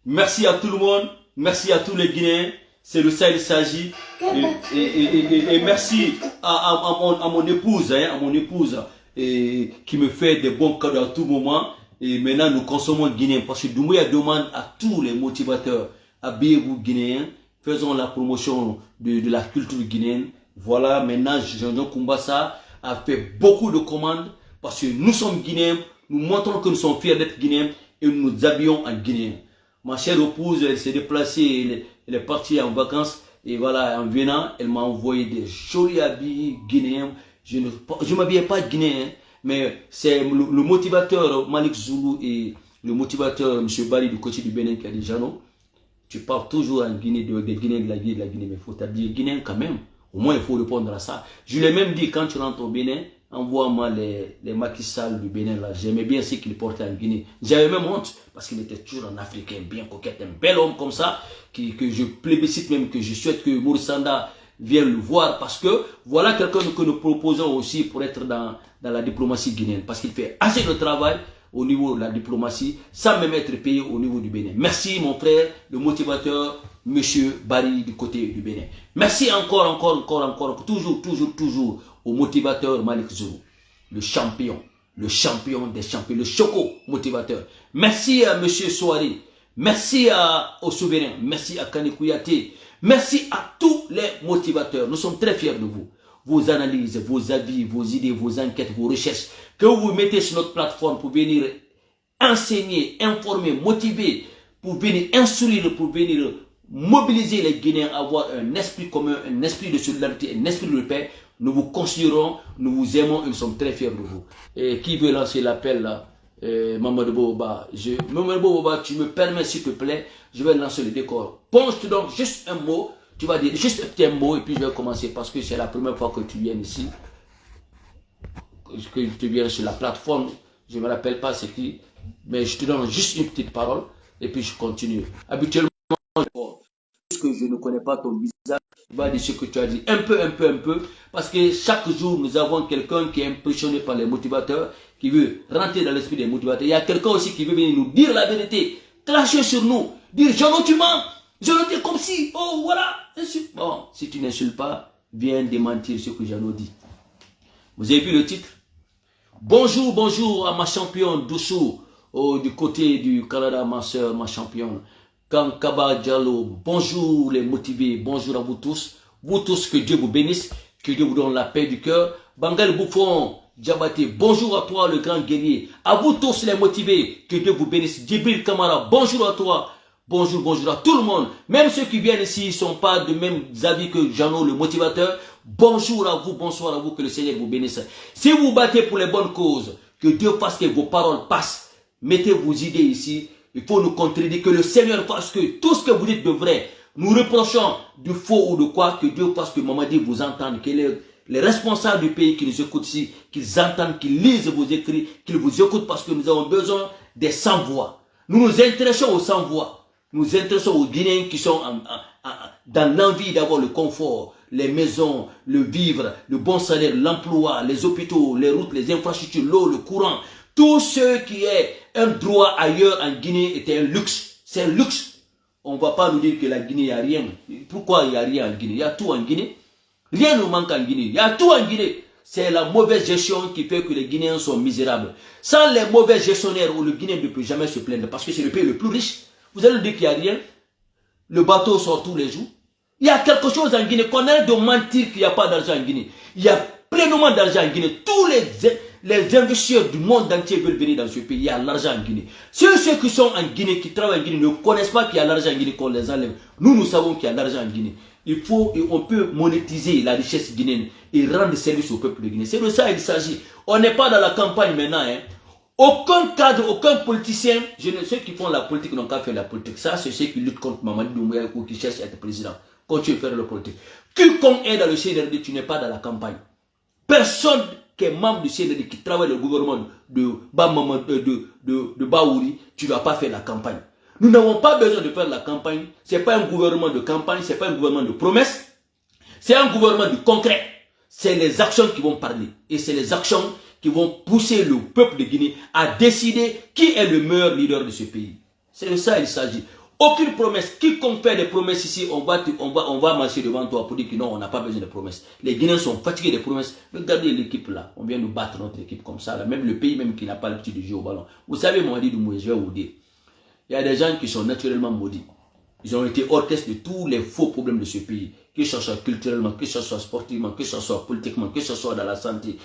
Merci à tout le monde. Merci à tous les Guinéens. C'est le ça il s'agit. Et merci à mon épouse, qui me fait des bons cadeaux à tout moment. Et maintenant, nous consommons guinéen parce que Doumbouya demande à tous les motivateurs, habillez-vous guinéens, faisons la promotion de la culture guinéenne. Voilà, maintenant, Jean-Jean Koumbassa a fait beaucoup de commandes parce que nous sommes guinéens, nous montrons que nous sommes fiers d'être guinéens et nous nous habillons en guinéen. Ma chère épouse, elle s'est déplacée, elle est partie en vacances et voilà, en venant, elle m'a envoyé des jolis habits guinéens. Je ne m'habillais pas guinéen, mais c'est le motivateur Malik Zoulou et le motivateur M. Bari du côté du Bénin qui a dit Jano, tu parles toujours en Guinée, des Guinéens de la Guinée, mais il faut t'habiller guinéen quand même. Au moins, il faut répondre à ça. Je l'ai même dit, quand tu rentres au Bénin, envoie-moi les Macky Sall du Bénin là. J'aimais bien ce qu'il portait en Guinée. J'avais même honte, parce qu'il était toujours un Africain bien coquette, un bel homme comme ça, que je plébiscite même, que je souhaite que Moursanda vienne le voir, parce que voilà quelqu'un que nous proposons aussi pour être dans la diplomatie guinéenne, parce qu'il fait assez de travail au niveau de la diplomatie, sans même être payé au niveau du Bénin. Merci mon frère, le motivateur, Monsieur Bari du côté du Bénin. Merci encore, toujours au motivateur Malik Zoulou, le champion des champions, le choco motivateur. Merci à Monsieur Soari, merci au souverain, merci à Kani Kouyaté, merci à tous les motivateurs. Nous sommes très fiers de vous. Vos analyses, vos avis, vos idées, vos enquêtes, vos recherches, que vous mettez sur notre plateforme pour venir enseigner, informer, motiver, pour venir instruire, pour venir mobiliser les Guinéens à avoir un esprit commun, un esprit de solidarité, un esprit de paix. Nous vous considérons, nous vous aimons et nous sommes très fiers de vous. Et qui veut lancer l'appel là? Mamadou Boba. Mamadou Boba, tu me permets s'il te plaît, je vais lancer le décor. Ponce donc juste un mot, tu vas dire juste un petit mot et puis je vais commencer parce que c'est la première fois que tu viens ici. Que tu viens sur la plateforme, je ne me rappelle pas c'est qui, mais je te donne juste une petite parole et puis je continue. Habituellement, puisque je ne connais pas ton visage, tu vas dire ce que tu as dit un peu, parce que chaque jour nous avons quelqu'un qui est impressionné par les motivateurs, qui veut rentrer dans l'esprit des motivateurs. Il y a quelqu'un aussi qui veut venir nous dire la vérité, cracher sur nous, dire Jean, tu mens, Jean t'es comme si, oh voilà, insulte. Bon, si tu n'insultes pas, viens démentir ce que Jean dit. Vous avez vu le titre? Bonjour à ma championne Doussou, du côté du Canada, ma soeur, ma championne. Kankaba Diallo, bonjour les motivés, bonjour à vous tous, que Dieu vous bénisse, que Dieu vous donne la paix du cœur. Bangal Bouffon, Diabaté, bonjour à toi le grand guerrier, à vous tous les motivés, que Dieu vous bénisse. Djibril Kamara, bonjour à toi, bonjour à tout le monde, même ceux qui viennent ici ne sont pas de même avis que Jeannot le motivateur. Bonjour à vous, bonsoir à vous, que le Seigneur vous bénisse. Si vous battez pour les bonnes causes, que Dieu fasse que vos paroles passent, mettez vos idées ici. Il faut nous contredire, que le Seigneur fasse que tout ce que vous dites de vrai, nous reprochons du faux ou de quoi, que Dieu fasse que Mamadi vous entende, que les responsables du pays qui nous écoutent ici, qu'ils entendent, qu'ils lisent vos écrits, qu'ils vous écoutent, parce que nous avons besoin des sans-voix. Nous nous intéressons aux sans-voix. Nous nous intéressons aux Guinéens qui sont dans l'envie d'avoir le confort, les maisons, le vivre, le bon salaire, l'emploi, les hôpitaux, les routes, les infrastructures, l'eau, le courant. Tout ce qui est un droit ailleurs en Guinée était un luxe. C'est un luxe. On ne va pas nous dire que la Guinée, il n'y a rien. Pourquoi il n'y a rien en Guinée? Il y a tout en Guinée. Rien ne manque en Guinée. Il y a tout en Guinée. C'est la mauvaise gestion qui fait que les Guinéens sont misérables. Sans les mauvais gestionnaires, le Guinée ne peut jamais se plaindre parce que c'est le pays le plus riche. Vous allez nous dire qu'il n'y a rien. Le bateau sort tous les jours. Il y a quelque chose en Guinée. Qu'on arrête de mentir qu'il n'y a pas d'argent en Guinée. Il y a pleinement d'argent en Guinée. Tous les investisseurs du monde entier veulent venir dans ce pays. Il y a l'argent en Guinée. Ceux qui sont en Guinée, qui travaillent en Guinée, ne connaissent pas qu'il y a l'argent en Guinée qu'on les enlève. Nous savons qu'il y a l'argent en Guinée. On peut monétiser la richesse guinéenne et rendre service au peuple de Guinée. C'est de ça qu'il s'agit. On n'est pas dans la campagne maintenant. Hein. Aucun cadre, aucun politicien, ceux qui font la politique n'ont qu'à faire la politique. Ça, c'est ceux qui luttent contre Mamadi Doumbouya ou qui cherchent à être président. Continuez à faire la politique. Quiconque est dans le CNRD, tu n'es pas dans la campagne. Personne qui est membre du CNRD, qui travaille dans le gouvernement de Baouri, tu ne vas pas faire la campagne. Nous n'avons pas besoin de faire la campagne. Ce n'est pas un gouvernement de campagne, ce n'est pas un gouvernement de promesses. C'est un gouvernement de concret. C'est les actions qui vont parler. Et c'est les actions qui vont pousser le peuple de Guinée à décider qui est le meilleur leader de ce pays. C'est de ça qu'il s'agit. Aucune promesse. Quiconque fait des promesses ici, on va marcher devant toi pour dire que non, on n'a pas besoin de promesses. Les Guinéens sont fatigués des promesses. Regardez l'équipe là. On vient de battre notre équipe comme ça. Là. Même le pays même qui n'a pas l'habitude de jouer au ballon. Vous savez, moi, je vais vous dire. Il y a des gens qui sont naturellement maudits. Ils ont été orchestres de tous les faux problèmes de ce pays. Que ce soit culturellement, que ce soit sportivement, que ce soit politiquement, que ce soit dans la santé.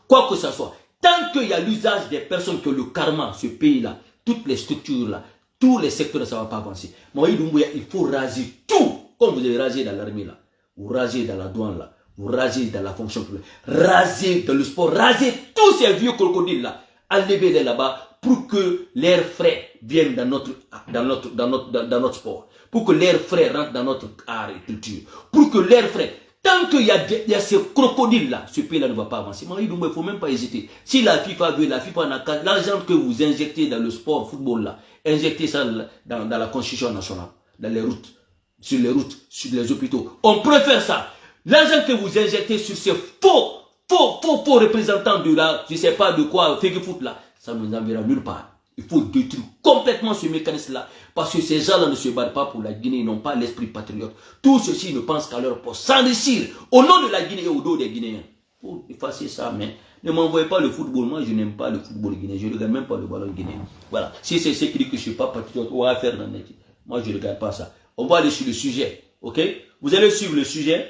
Quoi que ce soit. Tant qu'il y a l'usage des personnes qui ont le karma, ce pays-là, toutes les structures là, tous les secteurs, ça ne va pas avancer. Moïse Doumbouya, il faut raser tout. Comme vous avez rasé dans l'armée là, vous rasez dans la douane là, vous rasez dans la fonction publique, rasez dans le sport, rasez tous ces vieux crocodiles là, enlevez-les là-bas pour que l'air frais vienne dans notre sport, pour que l'air frais rentre dans notre art et culture, pour que l'air frais. Tant qu'il y a ces crocodiles-là, ce pays-là ne va pas avancer. Il ne faut même pas hésiter. Si la FIFA veut, la FIFA n'a qu'à l'argent que vous injectez dans le sport, football-là, injectez ça dans la constitution nationale, dans les routes, sur les hôpitaux. On préfère ça. L'argent que vous injectez sur ces faux représentants de la, je ne sais pas de quoi, fake foot là, ça ne nous enverra nulle part. Il faut détruire complètement ce mécanisme-là. Parce que ces gens-là ne se battent pas pour la Guinée, ils n'ont pas l'esprit patriote. Tous ceux-ci ne pensent qu'à leur poste, s'enrichir au nom de la Guinée et au dos des Guinéens. Il faut effacer ça, mais ne m'envoyez pas le football. Moi, je n'aime pas le football guinéen. Je ne regarde même pas le ballon guinéen. Voilà. Si c'est ce qui dit que je ne suis pas patriote, on va faire dans les... Moi, je ne regarde pas ça. On va aller sur le sujet. Ok? Vous allez suivre le sujet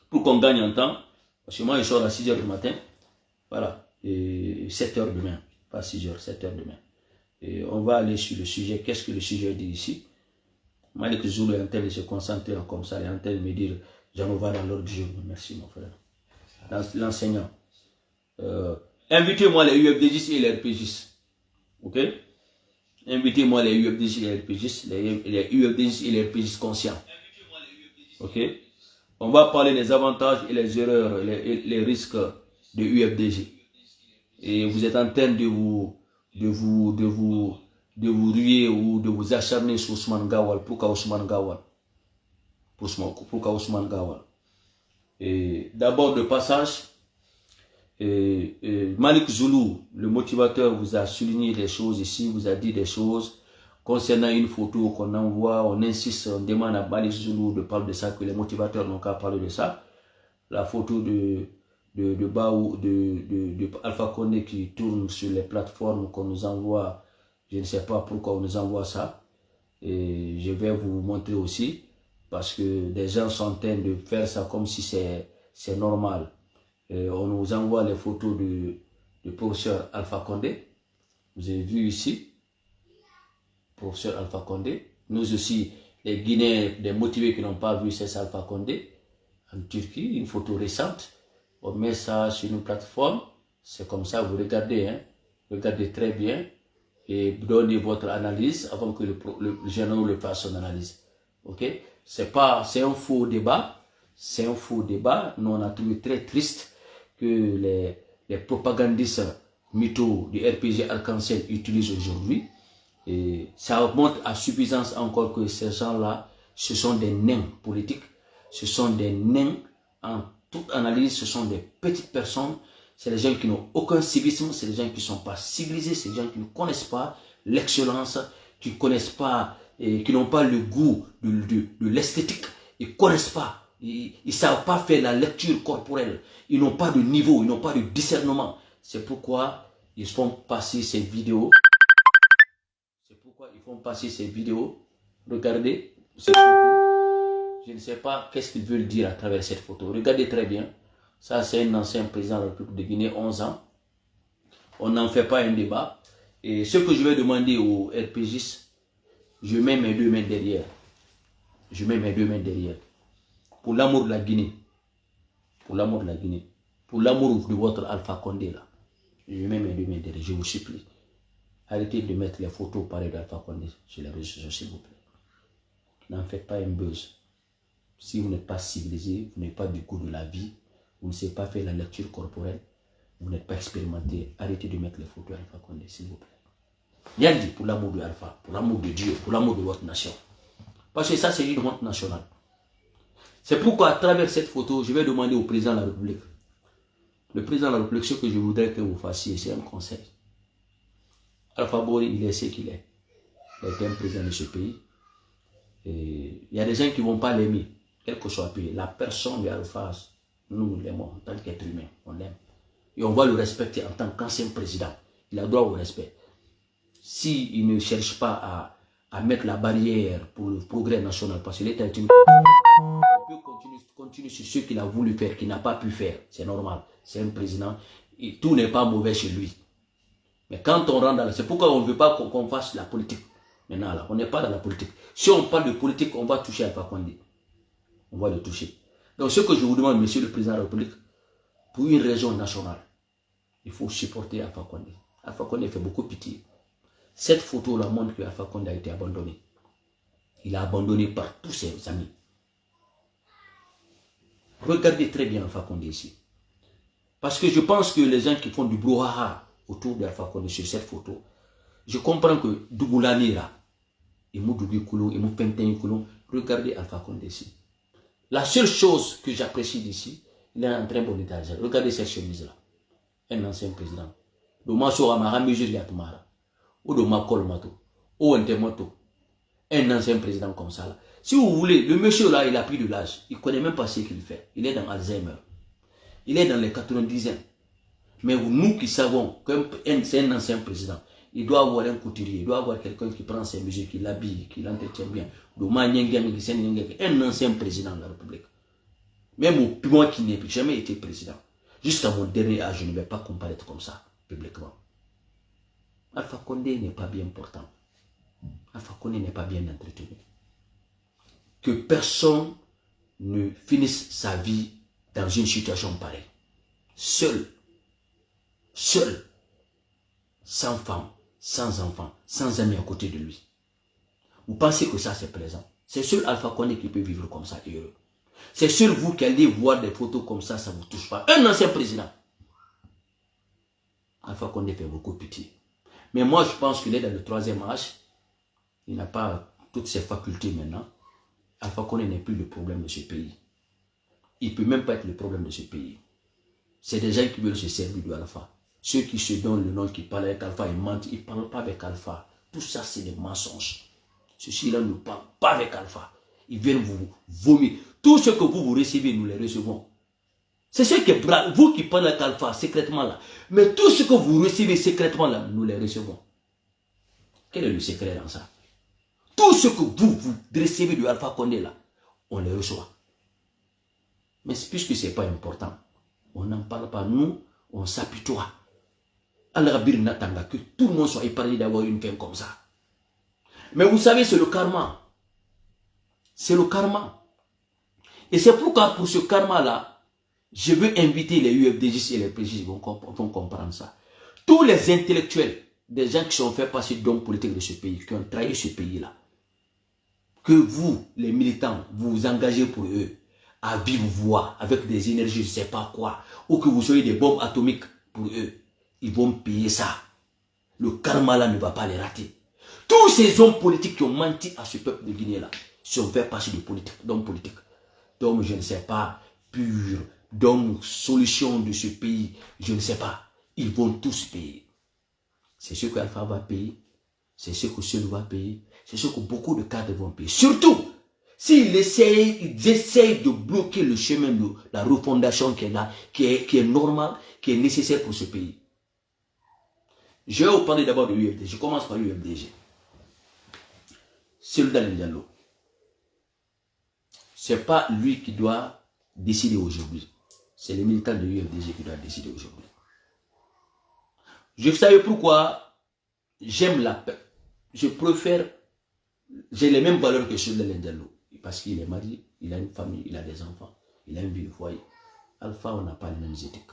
pour qu'on gagne en temps. Parce que moi, je sors à 6 h du matin. Voilà. Et 7 h demain. Pas 6 h, 7 h demain. Et on va aller sur le sujet. Qu'est-ce que le sujet dit ici? Malik Zoulou est en train de se concentrer comme ça. Il est en train de me dire, j'en vais dans l'ordre du jour. Merci mon frère. L'enseignant. Invitez-moi les UFDJ et les RPJ. Ok? Invitez-moi les UFDJ et les RPJ. Les UFDJ et les RPJ conscients. Ok? On va parler des avantages et les erreurs, les risques de UFDJ. Et vous êtes en train de vous ruer ou de vous acharner sur Ousmane Gawal. Pourquoi Ousmane Gawal? Pourquoi Ousmane Gawal? Et d'abord de passage, Malik Zoulou, le motivateur, vous a souligné des choses ici, vous a dit des choses concernant une photo qu'on envoie, on insiste, on demande à Malik Zoulou de parler de ça, que les motivateurs n'ont qu'à parler de ça. La photo de Alpha Condé qui tourne sur les plateformes qu'on nous envoie, je ne sais pas pourquoi on nous envoie ça. Et je vais vous montrer aussi, parce que des gens sont en train de faire ça comme si c'est normal. Et on nous envoie les photos du professeur Alpha Condé. Vous avez vu ici, professeur Alpha Condé. Nous aussi, les Guinéens, des motivés qui n'ont pas vu, c'est Alpha Condé en Turquie, une photo récente. On met ça sur une plateforme, c'est comme ça, vous regardez, hein, regardez très bien et donnez votre analyse avant que le général le fasse son analyse. Ok? C'est un faux débat, c'est un faux débat. Nous on a trouvé très triste que les propagandistes mythos du RPG Arc-en-Ciel utilisent aujourd'hui. Et ça montre à suffisance encore que ces gens-là, ce sont des nains politiques, ce sont des nains en toute analyse, ce sont des petites personnes, c'est des gens qui n'ont aucun civisme, c'est des gens qui ne sont pas civilisés, c'est des gens qui ne connaissent pas l'excellence, qui ne connaissent pas, et qui n'ont pas le goût de l'esthétique, ils ne connaissent pas, ils ne savent pas faire la lecture corporelle, ils n'ont pas de niveau, ils n'ont pas de discernement. C'est pourquoi ils font passer ces vidéos. C'est pourquoi ils font passer ces vidéos. Regardez cette photo. Je ne sais pas qu'est-ce qu'ils veulent dire à travers cette photo. Regardez très bien. Ça, c'est un ancien président de la République de Guinée, 11 ans. On n'en fait pas un débat. Et ce que je vais demander aux RPGistes, je mets mes deux mains derrière. Je mets mes deux mains derrière. Pour l'amour de la Guinée. Pour l'amour de la Guinée. Pour l'amour de votre Alpha Condé là. Je mets mes deux mains derrière. Je vous supplie. Arrêtez de mettre les photos pareilles d'Alpha Condé sur les réseaux sociaux, s'il vous plaît. N'en faites pas un buzz. Si vous n'êtes pas civilisé, vous n'avez pas du goût de la vie, vous ne savez pas faire la lecture corporelle, vous n'êtes pas expérimenté, arrêtez de mettre les photos d'Alpha Condé, s'il vous plaît. Bien dit, pour l'amour de Alpha, pour l'amour de Dieu, pour l'amour de votre nation. Parce que ça, c'est une honte nationale. C'est pourquoi, à travers cette photo, je vais demander au président de la République. Le président de la République, ce que je voudrais que vous fassiez, c'est un conseil. Alpha Bori, il est ce qu'il est. Il est un président de ce pays. Il y a des gens qui ne vont pas l'aimer, quel que soit le pays. La personne de Alpha, nous l'aimons en tant qu'être humain, on l'aime. Et on va le respecter en tant qu'ancien président. Il a droit au respect. S'il ne cherche pas à mettre la barrière pour le progrès national, parce qu'il est un type, on peut continuer sur ce qu'il a voulu faire, qu'il n'a pas pu faire. C'est normal. C'est un président. Et tout n'est pas mauvais chez lui. Mais quand on rentre dans la... C'est pourquoi on ne veut pas qu'on fasse la politique. Maintenant, là, on n'est pas dans la politique. Si on parle de politique, on va toucher Alpha Condé. On va le toucher. Donc, ce que je vous demande, monsieur le président de la République, pour une raison nationale, il faut supporter Alpha Condé. Alpha Condé fait beaucoup pitié. Cette photo-là montre que Alpha Condé a été abandonné. Il est abandonné par tous ses amis. Regardez très bien Alpha Condé ici. Parce que je pense que les gens qui font du brouhaha autour d'Alpha Condé sur cette photo, je comprends que Dougoulani là, regardez Alpha Condé ici. La seule chose que j'apprécie d'ici, il est en très bon état. Regardez cette chemise là. Un ancien président. Domaso Amara Mesure Yatumara. Ou de Makol Mato, ou Ntemoto, un ancien président comme ça. Là. Si vous voulez, le monsieur là, il a pris de l'âge. Il ne connaît même pas ce qu'il fait. Il est dans Alzheimer. Il est dans les 90 ans. Mais nous qui savons que c'est un ancien président, il doit avoir un couturier, il doit avoir quelqu'un qui prend ses mesures, qui l'habille, qui l'entretient bien. Un ancien président de la République. Même moi qui n'ai jamais été président, jusqu'à mon dernier âge, je ne vais pas comparaître comme ça, publiquement. Alpha Condé n'est pas bien portant. Alpha Condé n'est pas bien entretenu. Que personne ne finisse sa vie dans une situation pareille. Seul, sans femme, sans enfant, sans amis à côté de lui. Vous pensez que ça c'est plaisant? C'est seul Alpha Condé qui peut vivre comme ça heureux. C'est seul vous qui allez voir des photos comme ça ne vous touche pas. Un ancien président. Alpha Condé fait beaucoup pitié. Mais moi, je pense qu'il est dans le 3e âge. Il n'a pas toutes ses facultés maintenant. Alpha Condé n'est plus le problème de ce pays. Il ne peut même pas être le problème de ce pays. C'est des gens qui veulent se servir de Alpha. Ceux qui se donnent le nom, qui parlent avec Alpha, ils mentent. Ils ne parlent pas avec Alpha. Tout ça, c'est des mensonges. Ceux-là ne parlent pas avec Alpha. Ils viennent vous vomir. Tout ce que vous recevez, nous les recevons. C'est ce que vous qui parlez avec Alpha secrètement là. Mais tout ce que vous recevez secrètement là, nous les recevons. Quel est le secret dans ça? Tout ce que vous recevez de Alpha Condé là, on les reçoit. Mais puisque ce n'est pas important, on n'en parle pas. Nous, on s'apitoie. Al-Rabir n'attend que tout le monde soit épargné d'avoir une fin comme ça. Mais vous savez, c'est le karma. C'est le karma. Et c'est pourquoi pour ce karma là, je veux inviter les UFDJ et les PJ vont comprendre ça. Tous les intellectuels, des gens qui sont fait passer d'hommes politiques de ce pays, qui ont trahi ce pays-là, que vous, les militants, vous vous engagez pour eux à vive voix, avec des énergies, je ne sais pas quoi, ou que vous soyez des bombes atomiques pour eux, ils vont payer ça. Le karma là ne va pas les rater. Tous ces hommes politiques qui ont menti à ce peuple de Guinée-là, sont fait passer d'hommes politiques, d'hommes, je ne sais pas, purs, d'hommes solution de ce pays, je ne sais pas. Ils vont tous payer. C'est ce qu'Alpha va payer. C'est ce que Seul va payer. C'est ce que beaucoup de cadres vont payer. Surtout, s'ils essayent de bloquer le chemin de la refondation qui est là, qui est normal, qui est nécessaire pour ce pays. Je vais vous parler d'abord de l'UFDG. Je commence par l'UFDG. Seul Dalein Diallo. Ce n'est pas lui qui doit décider aujourd'hui. C'est les militants de l'UFDG qui doivent décider aujourd'hui. Je savais pourquoi j'aime la paix. Je préfère, j'ai les mêmes valeurs que ceux de l'Indialo. Parce qu'il est marié, il a une famille, il a des enfants, il a une vie de foyer. Alpha, on n'a pas les mêmes éthiques.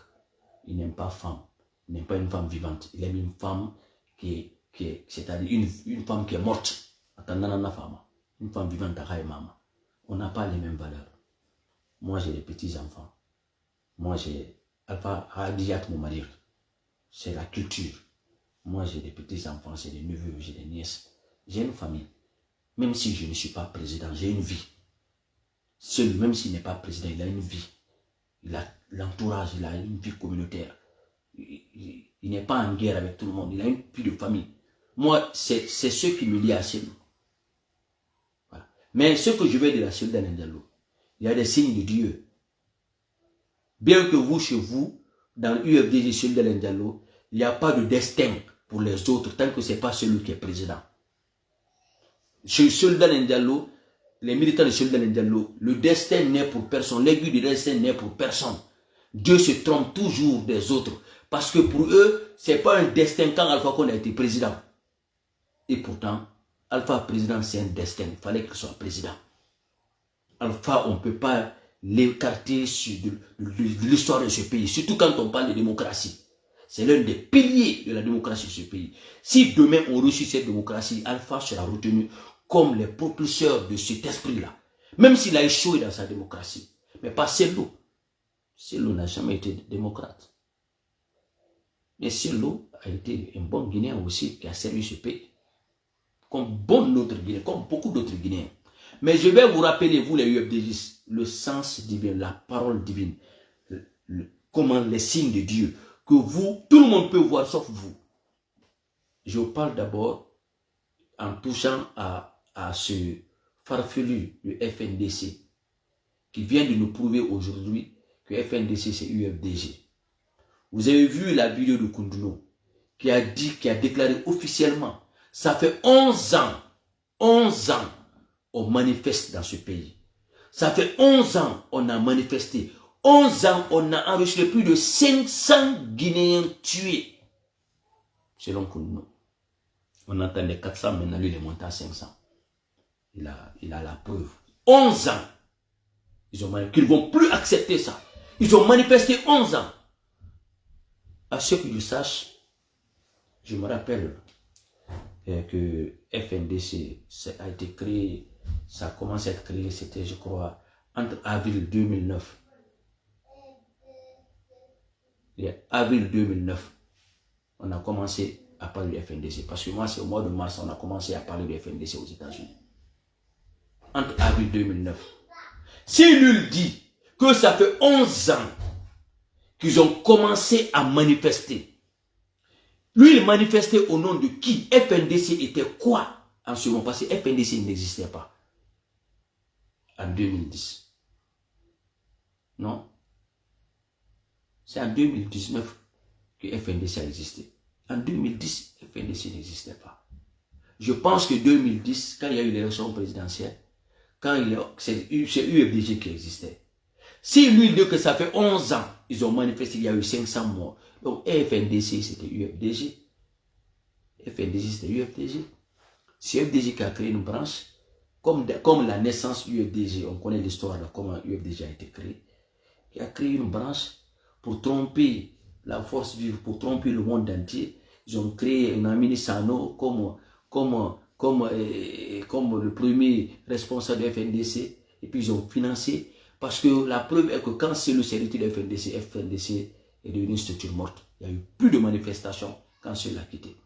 Il n'aime pas femme, il n'aime pas une femme vivante. Il aime une femme c'est-à-dire une femme qui est morte. Une femme vivante à Maman. On n'a pas les mêmes valeurs. Moi, j'ai des petits-enfants. Moi, j'ai Alpha Hadiyat mon mari. C'est la culture. Moi, j'ai des petits-enfants, j'ai des neveux, j'ai des nièces. J'ai une famille. Même si je ne suis pas président, j'ai une vie. Seul, même s'il n'est pas président, il a une vie. Il a l'entourage, il a une vie communautaire. Il n'est pas en guerre avec tout le monde. Il a une vie de famille. Moi, c'est ce qui me lie à chez nous. Voilà. Mais ce que je vais dire à Sultan Diallo, il y a des signes de Dieu. Bien que vous, chez vous, dans l'UFDG Sultan Diallo, il n'y a pas de destin pour les autres tant que ce n'est pas celui qui est président. Chez Sultan Diallo, les militants de Sultan Diallo, le destin n'est pour personne, l'aiguille du destin n'est pour personne. Dieu se trompe toujours des autres. Parce que pour eux, ce n'est pas un destin quand Alpha Condé a été président. Et pourtant, Alpha président, c'est un destin. Il fallait qu'il soit président. Alpha, on ne peut pas l'écarter de l'histoire de ce pays. Surtout quand on parle de démocratie. C'est l'un des piliers de la démocratie de ce pays. Si demain on reçut cette démocratie, Alpha sera retenu comme les propulseurs de cet esprit-là. Même s'il a échoué dans sa démocratie. Mais pas Sello. Sello n'a jamais été démocrate. Mais Sello a été un bon Guinéen aussi qui a servi ce pays. Comme bon autre Guinéen, comme beaucoup d'autres Guinéens. Mais je vais vous rappeler, vous les UFDJ, le sens divin, la parole divine, comment les signes de Dieu, que vous, tout le monde peut voir sauf vous. Je vous parle d'abord en touchant à ce farfelu du FNDC qui vient de nous prouver aujourd'hui que FNDC c'est UFDG. Vous avez vu la vidéo de Koundouno qui a déclaré officiellement, ça fait 11 ans, on manifeste dans ce pays. Ça fait 11 ans, on a manifesté. 11 ans, on a enregistré plus de 500 Guinéens tués. Selon Koundouno. On entendait 400, maintenant lui il est monté à 500. Il a la preuve. 11 ans. Ils ne vont plus accepter ça. Ils ont manifesté 11 ans. À ce que je sache, je me rappelle que FNDC a été créé, ça a commencé à être créé, c'était je crois entre avril 2009. Avril 2009, on a commencé à parler du FNDC. Parce que moi, c'est au mois de mars, on a commencé à parler du FNDC aux États-Unis. Entre avril 2009. Si lui dit que ça fait 11 ans qu'ils ont commencé à manifester, lui, il manifestait au nom de qui? FNDC était quoi en ce moment? Parce que FNDC n'existait pas en 2010. Non. C'est en 2019 que FNDC a existé. En 2010, FNDC n'existait pas. Je pense que 2010, quand il y a eu l'élection présidentielle, c'est UFDG qui existait. Si lui dit que ça fait 11 ans, ils ont manifesté, il y a eu 500 morts. Donc FNDC, c'était UFDG. FNDC, c'était UFDG. C'est UFDG qui a créé une branche. Comme la naissance UFDG, on connaît l'histoire de comment UFDG a été créé. Il a créé une branche pour tromper la force vive, pour tromper le monde entier. Ils ont créé un Amini Sano comme le premier responsable de FNDC. Et puis ils ont financé. Parce que la preuve est que quand c'est le service de FNDC est devenu une structure morte. Il n'y a eu plus de manifestations quand c'est l'a quitté.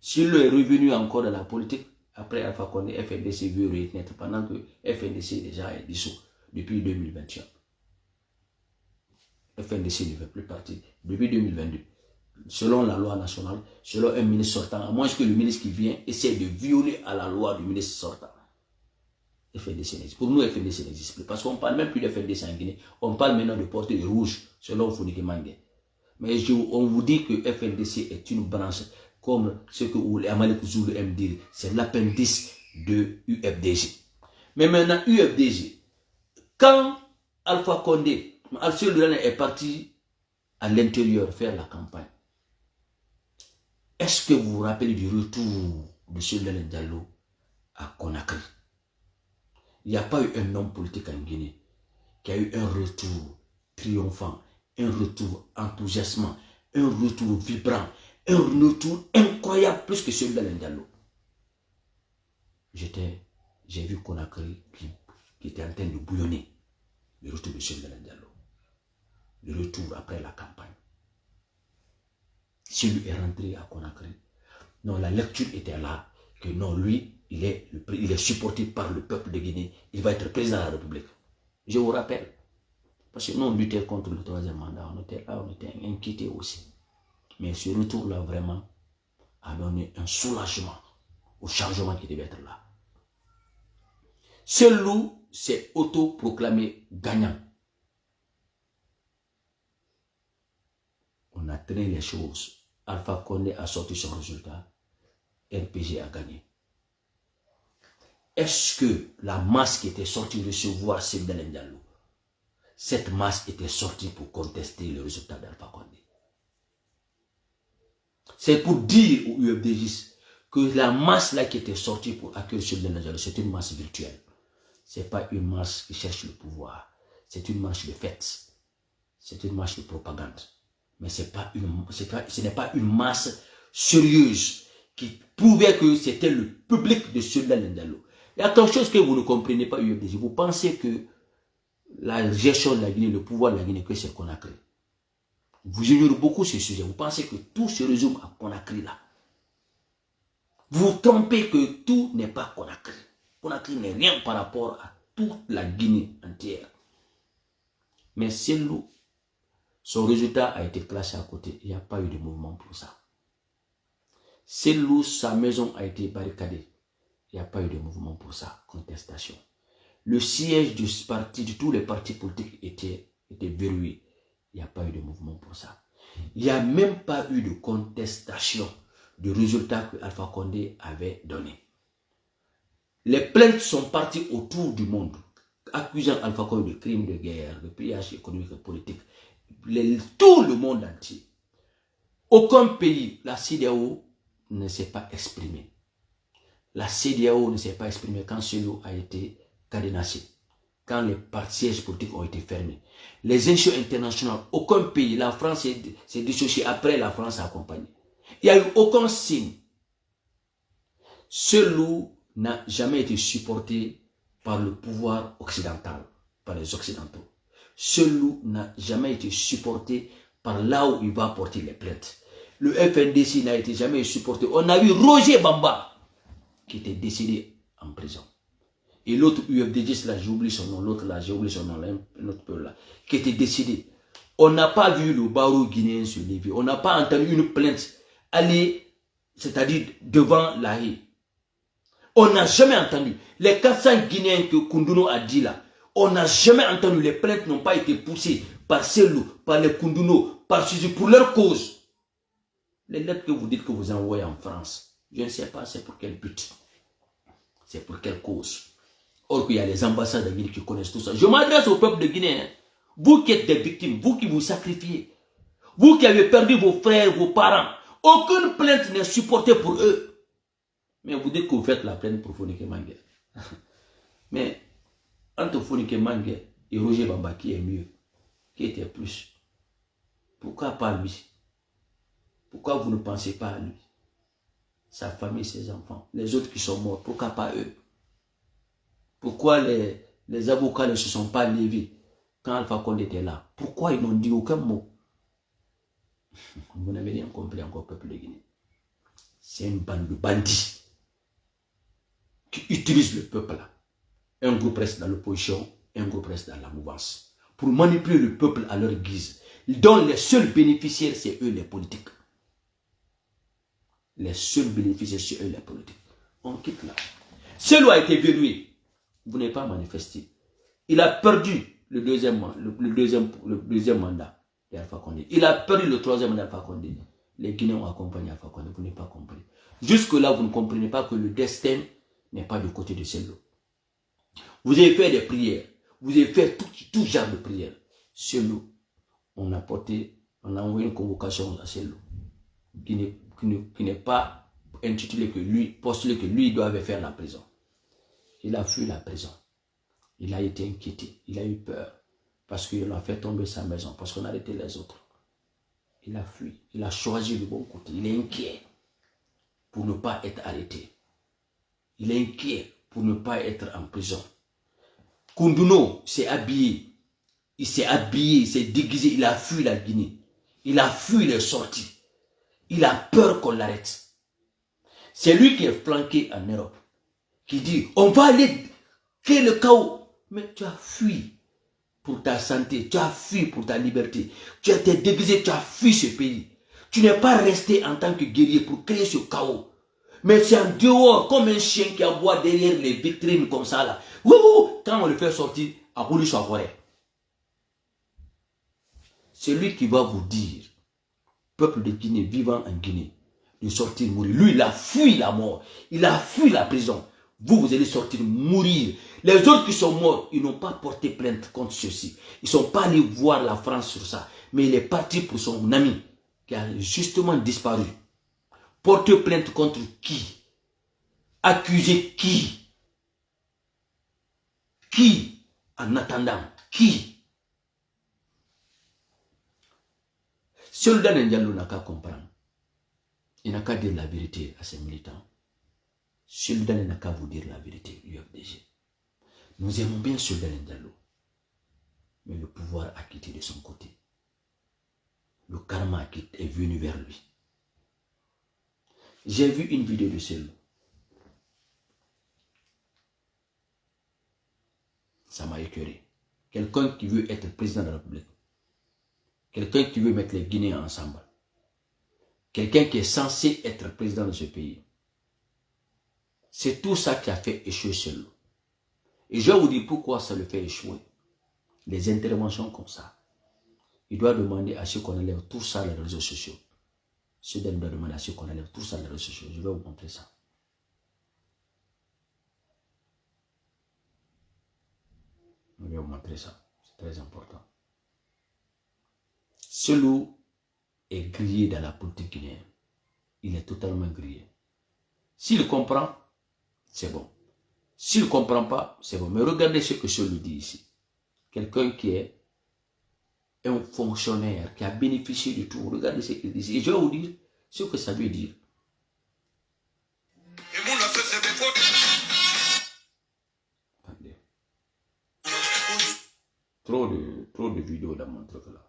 S'il est revenu encore dans la politique, après Alpha Condé, FNDC veut renaître pendant que FNDC déjà est dissous depuis 2021. FNDC ne fait plus partie depuis 2022. Selon la loi nationale, selon un ministre sortant, à moins que le ministre qui vient essaie de violer à la loi du ministre sortant. FNDC n'existe. Pour nous, FNDC n'existe plus. Parce qu'on ne parle même plus de FNDC en Guinée. On parle maintenant de porter de rouge, selon Founiki Mangue. Mais on vous dit que FNDC est une branche, comme ce que Amalek Zoulou aime dire, c'est l'appendice de UFDG. Mais maintenant, UFDG, quand Alpha Condé, Alcide Dulane est parti à l'intérieur faire la campagne, est-ce que vous vous rappelez du retour de Sultan Diallo à Conakry? Il n'y a pas eu un homme politique en Guinée qui a eu un retour triomphant, un retour enthousiasmant, un retour vibrant, un retour incroyable plus que celui d'Alain Diallo. J'ai vu Conakry qui était en train de bouillonner. Le retour de celui d'Alain Diallo. Le retour après la campagne. Celui est rentré à Conakry. Non, la lecture était là. Que non, lui, il est supporté par le peuple de Guinée. Il va être président de la République. Je vous rappelle. Parce que nous, on luttait contre le troisième mandat. On était là, on était inquiétés aussi. Mais ce retour-là, vraiment, a donné un soulagement au changement qui devait être là. Selou s'est autoproclamé gagnant. On a traîné les choses. Alpha Condé a sorti son résultat. RPG a gagné. Est-ce que la masse qui était sortie recevoir Cellou Diallo, cette masse était sortie pour contester le résultat d'Alpha Condé? C'est pour dire aux UFDJ que la masse là qui était sortie pour accueillir Cellou Diallo, c'est une masse virtuelle. Ce n'est pas une masse qui cherche le pouvoir. C'est une marche de fête. C'est une marche de propagande. Mais ce n'est pas une masse sérieuse qui prouvait que c'était le public de Cellou Diallo. Il y a quelque chose que vous ne comprenez pas, UFDJ. Vous pensez que la gestion de la Guinée, le pouvoir de la Guinée, que c'est Conakry. Vous ignorez beaucoup ce sujet. Vous pensez que tout se résume à Conakry là. Vous vous trompez que tout n'est pas Conakry. Conakry n'est rien par rapport à toute la Guinée entière. Mais Cellou, son résultat a été classé à côté. Il n'y a pas eu de mouvement pour ça. Cellou, sa maison a été barricadée. Il n'y a pas eu de mouvement pour ça. Contestation. Le siège du parti, de tous les partis politiques était verrouillé. Il n'y a pas eu de mouvement pour ça. Il n'y a même pas eu de contestation du résultat que Alpha Condé avait donné. Les plaintes sont parties autour du monde, accusant Alpha Condé de crimes de guerre, de pillage économique et politique. Tout le monde entier. Aucun pays, la CEDEAO, ne s'est pas exprimé. La CEDEAO ne s'est pas exprimée quand Cellou a été cadenassé, quand les sièges politiques ont été fermés. Les institutions internationales, aucun pays, la France s'est dissociée, après la France a accompagné. Il n'y a eu aucun signe. Cellou n'a jamais été supporté par le pouvoir occidental, par les Occidentaux. Cellou n'a jamais été supporté par là où il va porter les plaintes. Le FNDC n'a été jamais supporté. On a eu Roger Bamba qui était décédé en prison. Et l'autre UFDG, là, j'oublie son nom, l'autre là, j'ai oublié son nom, l'autre peu là, qui était décédé. On n'a pas vu le barreau guinéen se lever. On n'a pas entendu une plainte aller, c'est-à-dire devant la haie. On n'a jamais entendu. Les 400 Guinéens que Koundouno a dit là, on n'a jamais entendu. Les plaintes n'ont pas été poussées par Cellou, par les Koundouno, par ceux pour leur cause. Les lettres que vous dites que vous envoyez en France, je ne sais pas c'est pour quel but. C'est pour quelle cause. Or qu'il y a les ambassades de Guinée qui connaissent tout ça. Je m'adresse au peuple de Guinée. Hein. Vous qui êtes des victimes, vous qui vous sacrifiez, vous qui avez perdu vos frères, vos parents, aucune plainte n'est supportée pour eux. Mais vous dites que vous faites la plainte pour Founike Mangue. Mais entre Founike Mangue et Roger Bamba, qui est mieux, qui était plus? Pourquoi pas lui? Pourquoi vous ne pensez pas à lui? Sa famille, ses enfants, les autres qui sont morts, pourquoi pas eux? Pourquoi les avocats ne se sont pas levés quand Alpha Condé était là? Pourquoi ils n'ont dit aucun mot? Vous n'avez rien compris encore, peuple de Guinée. C'est une bande de bandits qui utilisent le peuple là. Un groupe reste dans l'opposition, un groupe reste dans la mouvance. Pour manipuler le peuple à leur guise. Dont les seuls bénéficiaires, c'est eux les politiques. Les seuls bénéficiaires, c'est eux les politiques. On quitte là. Cellou a été verrouillé. Vous n'avez pas manifesté. Il a perdu le deuxième mandat d'Alpha Condé. Il a perdu le troisième mandat d'Alpha Condé. Les Guinéens ont accompagné Alpha Condé. Vous n'avez pas compris. Jusque-là, vous ne comprenez pas que le destin n'est pas du côté de Cellou. Vous avez fait des prières. Vous avez fait tout genre de prières. Cellou, on a envoyé une convocation à Cellou qui n'est pas intitulé que lui, postulé que lui doit faire la prison. Il a fui la prison. Il a été inquiété. Il a eu peur. Parce qu'il a fait tomber sa maison. Parce qu'on a arrêté les autres. Il a fui. Il a choisi le bon côté. Il est inquiet pour ne pas être arrêté. Il est inquiet pour ne pas être en prison. Koundouno s'est habillé. Il s'est habillé, il s'est déguisé. Il a fui la Guinée. Il a fui, il est sorti. Il a peur qu'on l'arrête. C'est lui qui est flanqué en Europe. Qui dit, on va aller créer le chaos. Mais tu as fui pour ta santé, tu as fui pour ta liberté. Tu as été déguisé, tu as fui ce pays. Tu n'es pas resté en tant que guerrier pour créer ce chaos. Mais c'est en dehors, comme un chien qui aboie derrière les vitrines comme ça là. Ouh, quand on le fait sortir, à rouler sur la forêt. C'est lui qui va vous dire, peuple de Guinée, vivant en Guinée, de sortir mourir. Lui, il a fui la mort. Il a fui la prison. Vous, vous allez sortir mourir. Les autres qui sont morts, ils n'ont pas porté plainte contre ceux-ci. Ils ne sont pas allés voir la France sur ça. Mais il est parti pour son ami, qui a justement disparu. Porter plainte contre qui? Accuser qui? Qui? En attendant, qui? Soldat Ndiallo n'a qu'à comprendre. Il n'a qu'à dire la vérité à ses militants. Soldat n'a qu'à vous dire la vérité, UFDG. Nous aimons bien Soldat Ndiallo. Mais le pouvoir a quitté de son côté. Le karma est venu vers lui. J'ai vu une vidéo de Selou. Ça m'a écœuré. Quelqu'un qui veut être président de la République. Quelqu'un qui veut mettre les Guinéens ensemble. Quelqu'un qui est censé être président de ce pays. C'est tout ça qui a fait échouer Selou. Et je vais vous dire pourquoi ça le fait échouer. Les interventions comme ça. Il doit demander à ceux qu'on enlève tout ça les réseaux sociaux. Ceux doit demander à ceux qu'on enlève tout ça les réseaux sociaux. Je vais vous montrer ça. Je vais vous montrer ça. C'est très important. Selou est grillé dans la politique guinéenne. Il est totalement grillé. S'il comprend, c'est bon. S'il ne comprend pas, c'est bon. Mais regardez ce que Selou dit ici. Quelqu'un qui est un fonctionnaire, qui a bénéficié de tout. Regardez ce qu'il dit ici. Et je vais vous dire ce que ça veut dire. Attendez. Trop de vidéos dans mon truc là.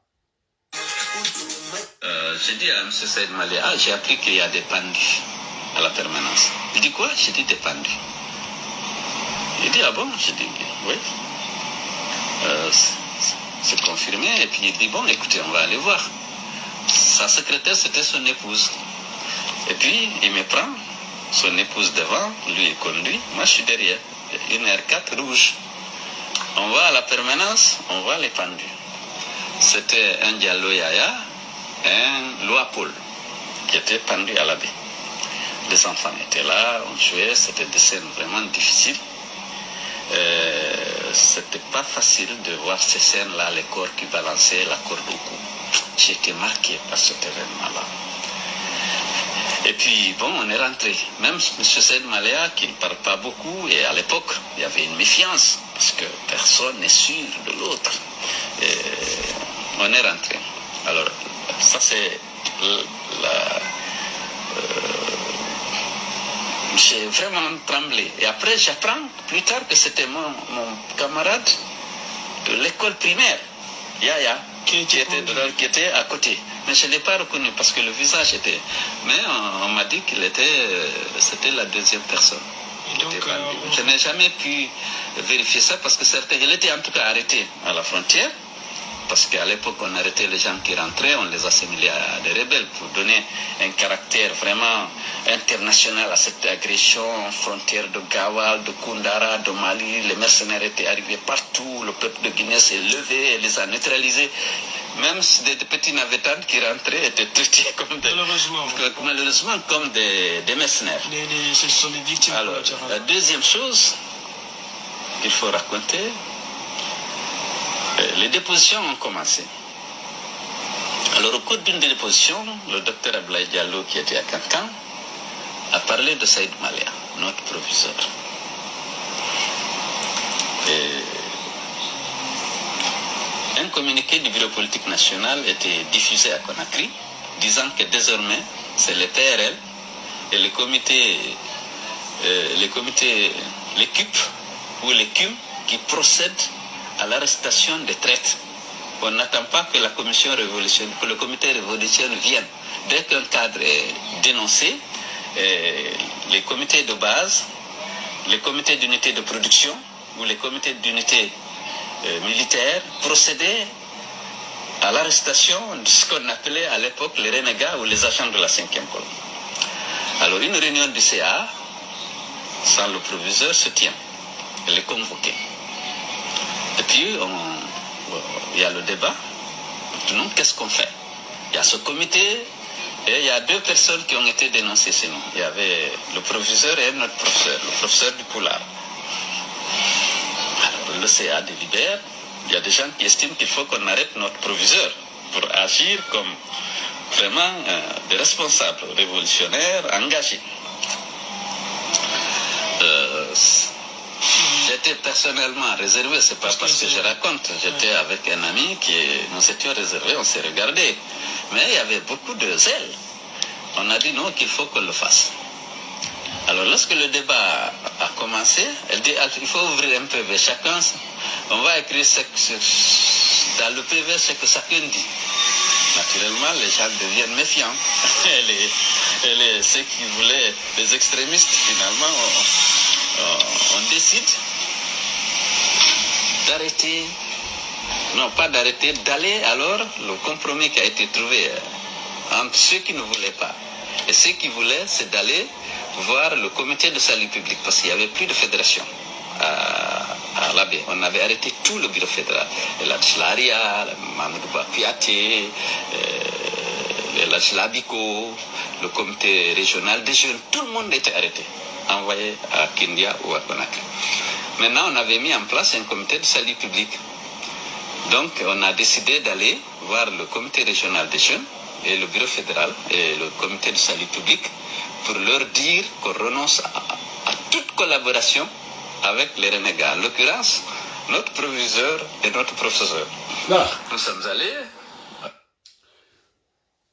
J'ai dit à M. Saïd Maléa, j'ai appris qu'il y a des pendus à la permanence. Il dit quoi? J'ai dit des pendus. Il dit, ah bon? J'ai dit, oui. C'est confirmé. Et puis il dit, bon, écoutez, on va aller voir. Sa secrétaire, c'était son épouse. Et puis, il me prend, son épouse devant, lui il conduit, moi je suis derrière. Une R4 rouge. On va à la permanence, on voit les pendus. C'était un Diallo Yaya, un Loapol, qui était pendu à la baie. Les enfants étaient là, on jouait, c'était des scènes vraiment difficiles. C'était pas facile de voir ces scènes-là, les corps qui balançaient, la corde au cou. J'ai été marqué par cet événement-là. Et puis, bon, on est rentré. Même M. Saïd Maléa, qui ne parle pas beaucoup, et à l'époque, il y avait une méfiance, parce que personne n'est sûr de l'autre. On est rentré. Alors, ça c'est j'ai vraiment tremblé. Et après, j'apprends plus tard que c'était mon camarade de l'école primaire, Yaya, qui était à côté. Mais je ne l'ai pas reconnu parce que le visage était... Mais on m'a dit qu'il c'était la deuxième personne. Donc, je n'ai jamais pu vérifier ça parce que certains... Il était en tout cas arrêté à la frontière. Parce qu'à l'époque, on arrêtait les gens qui rentraient, on les assimilait à des rebelles pour donner un caractère vraiment international à cette agression, frontière de Gawal, de Koundara, de Mali. Les mercenaires étaient arrivés partout, le peuple de Guinée s'est levé et les a neutralisés. Même des petits navetantes qui rentraient étaient traités comme malheureusement comme des mercenaires. Ce sont des victimes. Alors, la deuxième chose qu'il faut raconter, les dépositions ont commencé. Alors, au cours d'une des dépositions, le docteur Ablaye Diallo, qui était à Cancan, a parlé de Saïd Maléa, notre proviseur. Un communiqué du bureau politique national était diffusé à Conakry, disant que désormais, c'est le PRL et le comité, l'équipe ou l'écume qui procèdent à l'arrestation des traîtres. On n'attend pas que la commission révolutionnaire, que le comité révolutionnaire vienne. Dès qu'un cadre est dénoncé, les comités de base, les comités d'unité de production ou les comités d'unité militaire procédaient à l'arrestation de ce qu'on appelait à l'époque les renégats ou les agents de la 5e colonne. Alors une réunion du CA, sans le proviseur, se tient. Elle est convoquée. Et puis, il y a le débat. Maintenant, qu'est-ce qu'on fait? Il y a ce comité et il y a deux personnes qui ont été dénoncées chez nous. Il y avait le proviseur et notre professeur, le professeur du Poulard. Alors, le CA délibère. Il y a des gens qui estiment qu'il faut qu'on arrête notre proviseur pour agir comme vraiment des responsables révolutionnaires engagés. J'étais personnellement réservé, c'est pas parce que je raconte, j'étais avec un ami qui nous étions réservés, on s'est regardé. Mais il y avait beaucoup de zèle. On a dit non, qu'il faut qu'on le fasse. Alors lorsque le débat a commencé, elle dit il faut ouvrir un PV, chacun, on va écrire dans le PV ce que chacun dit. Naturellement, les gens deviennent méfiants. Et ceux qui voulaient, les extrémistes, finalement, on décide d'arrêter, non pas d'arrêter, d'aller alors, le compromis qui a été trouvé entre ceux qui ne voulaient pas et ceux qui voulaient, c'est d'aller voir le comité de salut public, parce qu'il n'y avait plus de fédération à la baie. On avait arrêté tout le bureau fédéral. La Tchlaria, Mamadou Bapiaté, la Tchlabiko, le comité régional des jeunes, tout le monde était arrêté, envoyé à Kindia ou à Conakry. Maintenant, on avait mis en place un comité de salut public. Donc, on a décidé d'aller voir le comité régional des jeunes et le bureau fédéral et le comité de salut public pour leur dire qu'on renonce à toute collaboration avec les renégats. En l'occurrence, notre proviseur et notre professeur. Voilà. Nous sommes allés.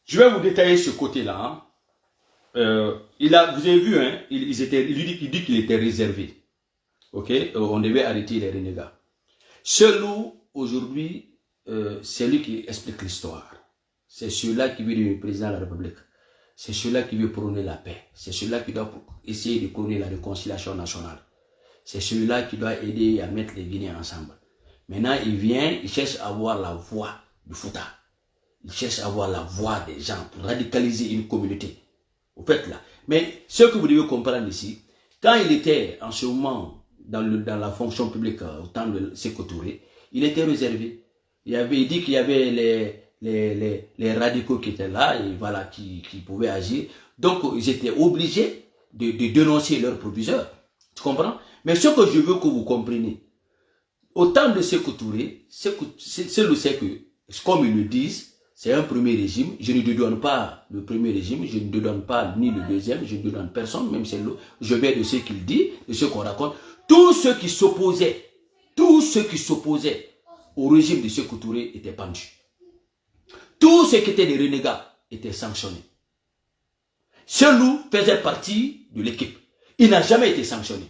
Je vais vous détailler ce côté-là. Hein. Vous avez vu, hein, il dit qu'il était réservé. Ok, on devait arrêter les renégats. Celui aujourd'hui, c'est lui qui explique l'histoire. C'est celui-là qui veut devenir président de la République. C'est celui-là qui veut prôner la paix. C'est celui-là qui doit essayer de prôner la réconciliation nationale. C'est celui-là qui doit aider à mettre les Guinéens ensemble. Maintenant, il vient, il cherche à avoir la voix du Fouta. Il cherche à avoir la voix des gens pour radicaliser une communauté. Au fait là. Mais ce que vous devez comprendre ici, quand il était en ce moment dans la fonction publique au temps de Sékou Touré, il était réservé. Il dit qu'il y avait les radicaux qui étaient là et voilà, qui pouvaient agir. Donc, ils étaient obligés de dénoncer leur proviseur. Tu comprends? Mais ce que je veux que vous compreniez, au temps de Sékou Touré, c'est que, comme ils le disent, c'est un premier régime. Je ne dédouane pas le premier régime, je ne dédouane pas ni le deuxième, je ne dédouane personne, même c'est je vais de ce qu'il dit, de ce qu'on raconte. Tous ceux qui s'opposaient au régime de Sékou Touré étaient pendus. Tous ceux qui étaient des renégats étaient sanctionnés. Ce loup faisait partie de l'équipe. Il n'a jamais été sanctionné.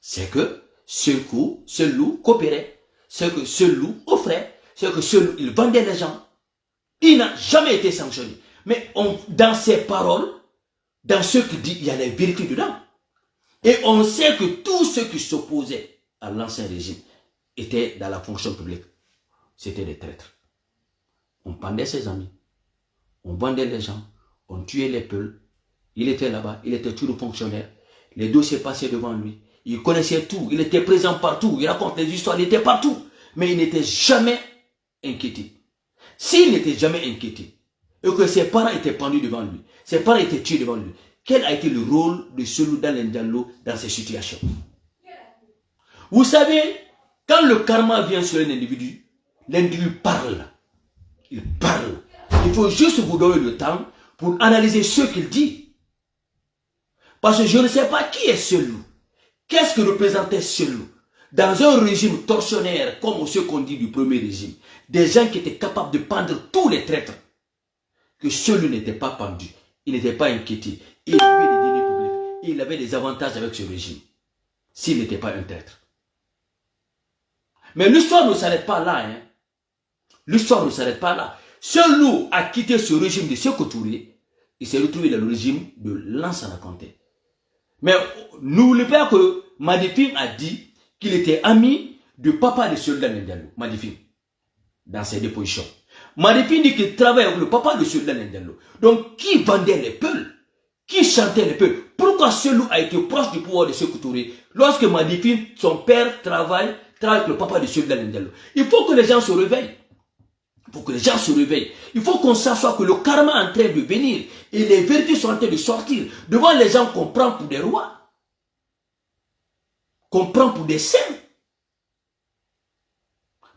C'est que ce loup coopérait. C'est que ce loup offrait. C'est que ce loup, il vendait les gens. Il n'a jamais été sanctionné. Mais dans ses paroles, dans ce qu'il dit, il y a la vérité dedans. Et on sait que tous ceux qui s'opposaient à l'ancien régime étaient dans la fonction publique. C'était des traîtres. On pendait ses amis. On vendait les gens. On tuait les peuls. Il était là-bas. Il était tout le fonctionnaire. Les dossiers passaient devant lui. Il connaissait tout. Il était présent partout. Il raconte les histoires. Il était partout. Mais il n'était jamais inquiété. S'il n'était jamais inquiété, et que ses parents étaient pendus devant lui, ses parents étaient tués devant lui, quel a été le rôle de celui dans l'Indiano dans ces situations? Vous savez, quand le karma vient sur un individu, l'individu parle. Il parle. Il faut juste vous donner le temps pour analyser ce qu'il dit. Parce que je ne sais pas qui est ce loup. Qu'est-ce que représentait ce loup? Dans un régime tortionnaire, comme ce qu'on dit du premier régime, des gens qui étaient capables de pendre tous les traîtres, que celui n'était pas pendu, il n'était pas inquiété, il avait des dîners publics, il avait des avantages avec ce régime, s'il n'était pas un traître. Mais l'histoire ne s'arrête pas là. Hein. L'histoire ne s'arrête pas là. Ce loup a quitté ce régime de Sékou Touré, il s'est retrouvé dans le régime de Lansana Conté. Mais n'oubliez pas que Madifim a dit qu'il était ami du papa de Soldat Ndiallo, Madifim, dans ses dépositions. Madifim dit qu'il travaille avec le papa de Soldat Ndiallo. Donc, qui vendait les peuls? qui chantait le peuple. Pourquoi Selou a été proche du pouvoir de Sékou Touré lorsque Madifine, son père, travaille avec le papa de Selou Dalein Diallo? Il faut que les gens se réveillent. Il faut que les gens se réveillent. Il faut qu'on s'assoie que le karma est en train de venir et les vertus sont en train de sortir. Devant les gens qu'on prend pour des rois, qu'on prend pour des saints.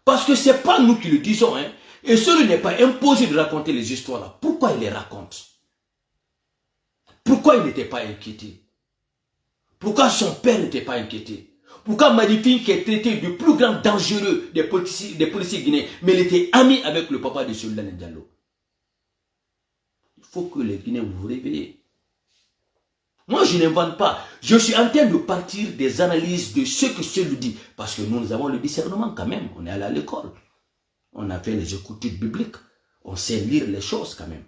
Parce que ce n'est pas nous qui le disons. Hein. Et celui n'est pas imposé de raconter les histoires là. Pourquoi il les raconte? Pourquoi il n'était pas inquiété? Pourquoi son père n'était pas inquiété? Pourquoi Madifine, qui est traité du plus grand dangereux des policiers guinéens, mais il était ami avec le papa de Selou Dalein Diallo? Il faut que les Guinéens vous réveillez. Moi, je n'invente pas. Je suis en train de partir des analyses de ce que Selou dit. Parce que nous avons le discernement quand même. On est allé à l'école. On a fait les études bibliques. On sait lire les choses quand même.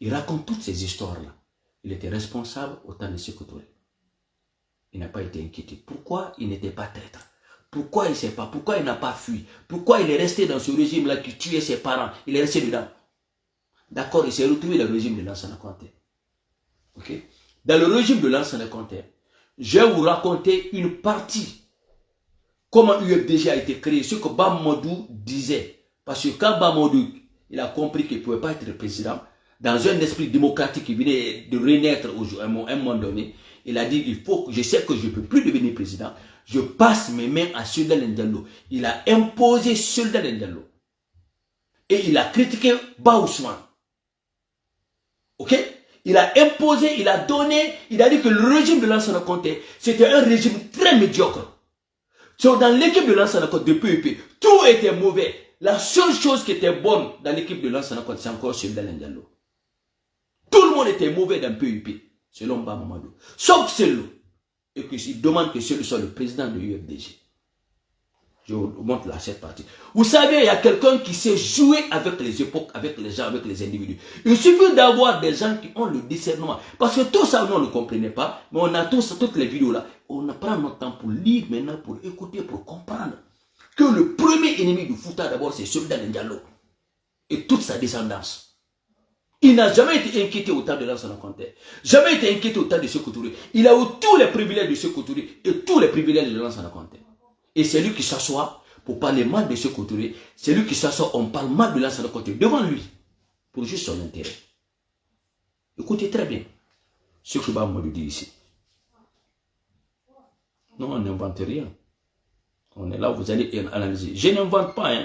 Il raconte toutes ces histoires-là. Il était responsable au temps de Sékou Touré. Il n'a pas été inquiété. Pourquoi il n'était pas traître? Pourquoi il ne sait pas? Pourquoi il n'a pas fui? Pourquoi il est resté dans ce régime-là qui tuait ses parents? Il est resté dedans. D'accord, il s'est retrouvé dans le régime de Lansana Conté. Ok? Dans le régime de Lansana Conté, je vais vous raconter une partie. Comment UFDG a été créé, ce que Bamodou disait. Parce que quand Bamodou il a compris qu'il ne pouvait pas être président, dans un esprit démocratique qui venait de renaître à un moment donné, il a dit, il faut que je sais que je ne peux plus devenir président, je passe mes mains à Selou Dalein Diallo. Il a imposé Selou Dalein Diallo. Et il a critiqué Bah Ousmane. Ok? Il a imposé, il a donné, il a dit que le régime de Lansana Conté, c'était un régime très médiocre. Dans l'équipe de Lansana Conté, de PEP, tout était mauvais. La seule chose qui était bonne dans l'équipe de Lansana Conté, c'est encore Selou Dalein Diallo. Tout le monde était mauvais dans PEP, selon Bamamadou. Sauf Selou. Et qu'il demande que Selou soit le président de l'UFDG. Je vous montre là cette partie. Vous savez, il y a quelqu'un qui sait jouer avec les époques, avec les gens, avec les individus. Il suffit d'avoir des gens qui ont le discernement. Parce que tout ça, nous, on ne comprenait pas. Mais on a toutes les vidéos là. On prend notre temps pour lire maintenant, pour écouter, pour comprendre. Que le premier ennemi du Fouta, d'abord, c'est Selou Dalein Diallo. Et toute sa descendance. Il n'a jamais été inquiété au temps de Lansana Conté. Jamais été inquiété au temps de Sékou Touré. Il a eu tous les privilèges de Sékou Touré et tous les privilèges de Lansana Conté. Et c'est lui qui s'assoit pour parler mal de Sékou Touré. C'est lui qui s'assoit, on parle mal de Lansana Conté devant lui. Pour juste son intérêt. Écoutez très bien ce que Bamodou dit ici. Non, on n'invente rien. On est là, vous allez analyser. Je n'invente pas, hein.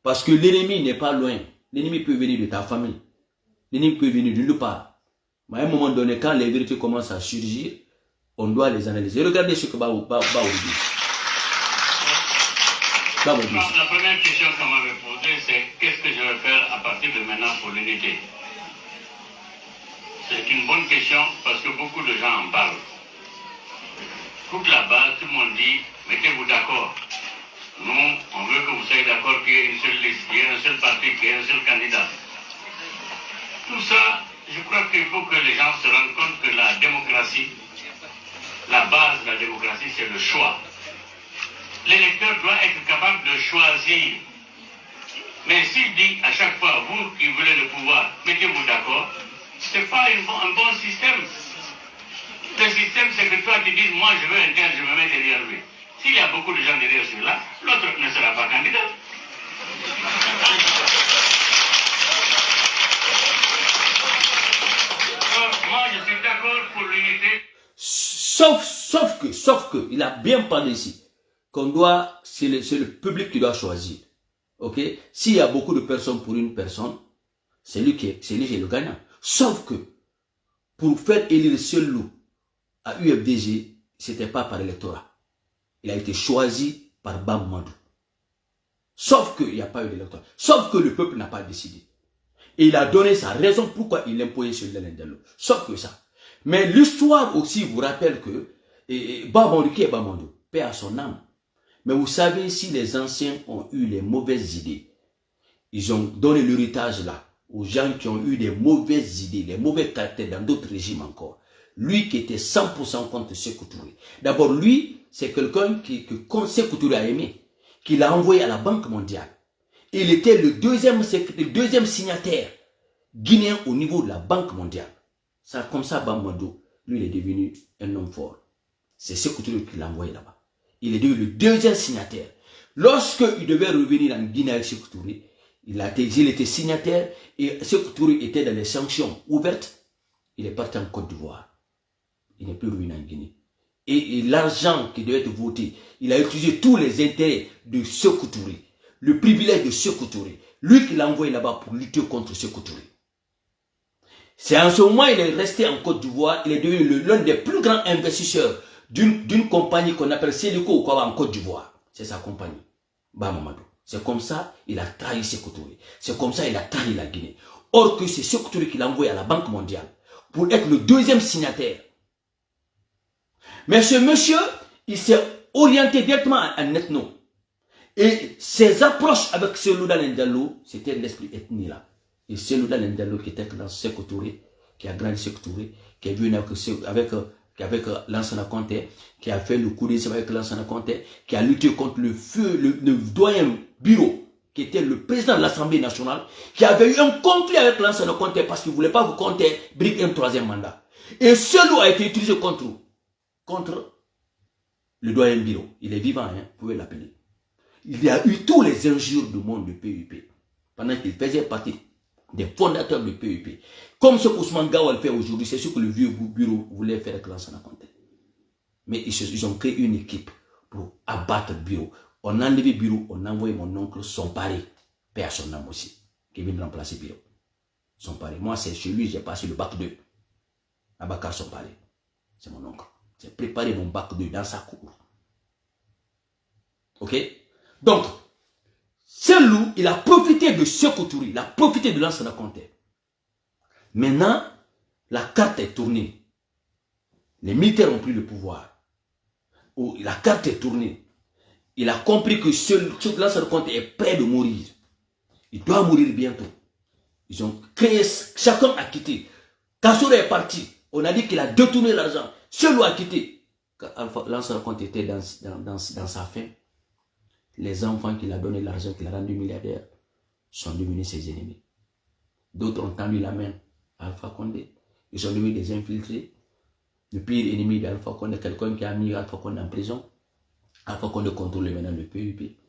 Parce que l'ennemi n'est pas loin. L'ennemi peut venir de ta famille. L'ennemi peut venir de nulle part. Mais à un moment donné, quand les vérités commencent à surgir, on doit les analyser. Regardez ce que Baou dit. La première question qu'on m'avait posée, c'est qu'est-ce que je vais faire à partir de maintenant pour l'unité? C'est une bonne question parce que beaucoup de gens en parlent. Toute la base, tout le monde dit, mettez-vous d'accord. Nous, on veut que vous soyez d'accord qu'il y ait une seule liste, qu'il y ait un seul parti, qu'il y ait un seul candidat. Tout ça, je crois qu'il faut que les gens se rendent compte que la démocratie, la base de la démocratie, c'est le choix. L'électeur doit être capable de choisir. Mais s'il dit à chaque fois, vous qui voulez le pouvoir, mettez-vous d'accord, ce n'est pas un bon système. Le système, c'est que toi, tu dis, moi, je veux un tel, je me mets derrière lui. S'il y a beaucoup de gens derrière celui-là, l'autre ne sera pas candidat. Moi, je suis d'accord pour l'unité. Sauf que, il a bien parlé ici, qu'on doit, c'est le public qui doit choisir. Ok? S'il y a beaucoup de personnes pour une personne, c'est lui qui est le gagnant. Sauf que, pour faire élire Selou à UFDG, ce n'était pas par l'électorat. Il a été choisi par Bamodou. Sauf qu'il n'y a pas eu d'électorat. Sauf que le peuple n'a pas décidé. Et il a donné sa raison pourquoi il imposait Selou Dalein Diallo. Sauf que ça. Mais l'histoire aussi vous rappelle que Bamodou, qui est Bamodou, paix à son âme. Mais vous savez, si les anciens ont eu les mauvaises idées, ils ont donné l'héritage là aux gens qui ont eu des mauvaises idées, les mauvais caractères dans d'autres régimes encore. Lui qui était 100% contre Sékou Touré. D'abord, lui, c'est quelqu'un que Sékou Touré a aimé, qu'il a envoyé à la Banque mondiale. Il était le deuxième signataire guinéens au niveau de la Banque mondiale. Ça, comme ça, Bamado, lui, il est devenu un homme fort. C'est Sékou Touré qui l'a envoyé là-bas. Il est devenu le deuxième signataire. Lorsqu'il devait revenir en Guinée avec Sékou Touré, il était signataire et Sékou Touré était dans les sanctions ouvertes. Il est parti en Côte d'Ivoire. Il n'est plus revenu en Guinée. Et l'argent qui devait être voté, il a utilisé tous les intérêts de Sékou Touré, le privilège de Sékou Touré. Lui qui l'a envoyé là-bas pour lutter contre Sékou Touré. C'est en ce moment il est resté en Côte d'Ivoire. Il est devenu l'un des plus grands investisseurs d'une compagnie qu'on appelle Sélico en Côte d'Ivoire. C'est sa compagnie. Bamamadou. C'est comme ça il a trahi Sékou Touré. C'est comme ça il a trahi la Guinée. Or que c'est Sékou Touré qui l'a envoyé à la Banque mondiale pour être le deuxième signataire. Mais ce monsieur, il s'est orienté directement en ethno. Et ses approches avec Selouda Ndalo, c'était l'esprit ethnie là. Et Selouda Ndalo qui était dans Sékou Touré, qui a grandi Sékou Touré, qui est venu avec Lansana Conté, qui a fait le coup d'essai avec Lansana Conté, qui a lutté contre le doyen Biro, qui était le président de l'Assemblée nationale, qui avait eu un conflit avec Lansana Conté parce qu'il ne voulait pas vous compter brique un troisième mandat. Et Selou a été utilisé contre le doyen Biro. Il est vivant, hein, vous pouvez l'appeler. Il y a eu tous les injures du monde du PUP, pendant qu'il faisait partie des fondateurs du PUP. Comme ce qu'Ousmane Gawal fait aujourd'hui, c'est ce que le vieux Biro voulait faire avec Lansana Conté. Mais ils ont créé une équipe pour abattre Biro. On a enlevé Biro, on a envoyé mon oncle Somparé, père son âme aussi, qui vient de remplacer Biro. Somparé. Moi, c'est chez lui, j'ai passé le bac 2. Abakar Somparé. C'est mon oncle. J'ai préparé mon bac 2 dans sa cour. Ok? Donc, Selou, il a profité de Sékou Touré, il a profité de Lansana Conté. Maintenant, la carte est tournée. Les militaires ont pris le pouvoir. La carte est tournée. Il a compris que Lansana Conté est prêt de mourir. Il doit mourir bientôt. Ils ont créé, chacun a quitté. Kassoura est parti. On a dit qu'il a détourné l'argent. Selou a quitté. Quand Lansana Conté était dans sa fin, les enfants qu'il a donné l'argent, qu'il a rendu milliardaire, sont devenus ses ennemis. D'autres ont tendu la main à Alpha Condé. Ils sont devenus des infiltrés. Le pire ennemi d'Alpha Condé, quelqu'un qui a mis Alpha Condé en prison. Alpha Condé contrôle maintenant le PUP.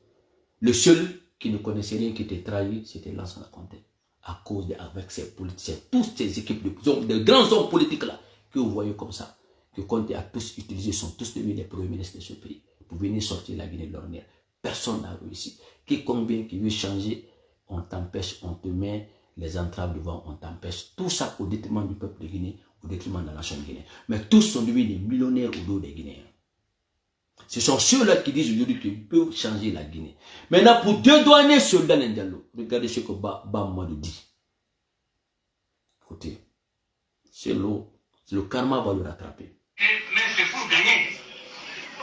Le seul qui ne connaissait rien, qui était trahi, c'était Lansana Conté. À cause avec ses politiciens, toutes ces équipes de grands hommes politiques là, que vous voyez comme ça, que Conté a tous utilisé, sont tous devenus les premiers ministres de ce pays, pour venir sortir la Guinée de l'ornière. Personne n'a réussi. Quiconque vient qui veut changer, on t'empêche, on te met les entraves devant, on t'empêche. Tout ça au détriment du peuple de Guinée, au détriment de la nation guinéenne. Mais tous sont devenus des millionnaires au dos des Guinéens. Ce sont ceux-là qui disent aujourd'hui qu'ils peuvent changer la Guinée. Maintenant, pour dédouaner Selouda Ndalo, regardez ce que Bamamadou dit. Écoutez, c'est le karma va le rattraper. Mais c'est pour gagner.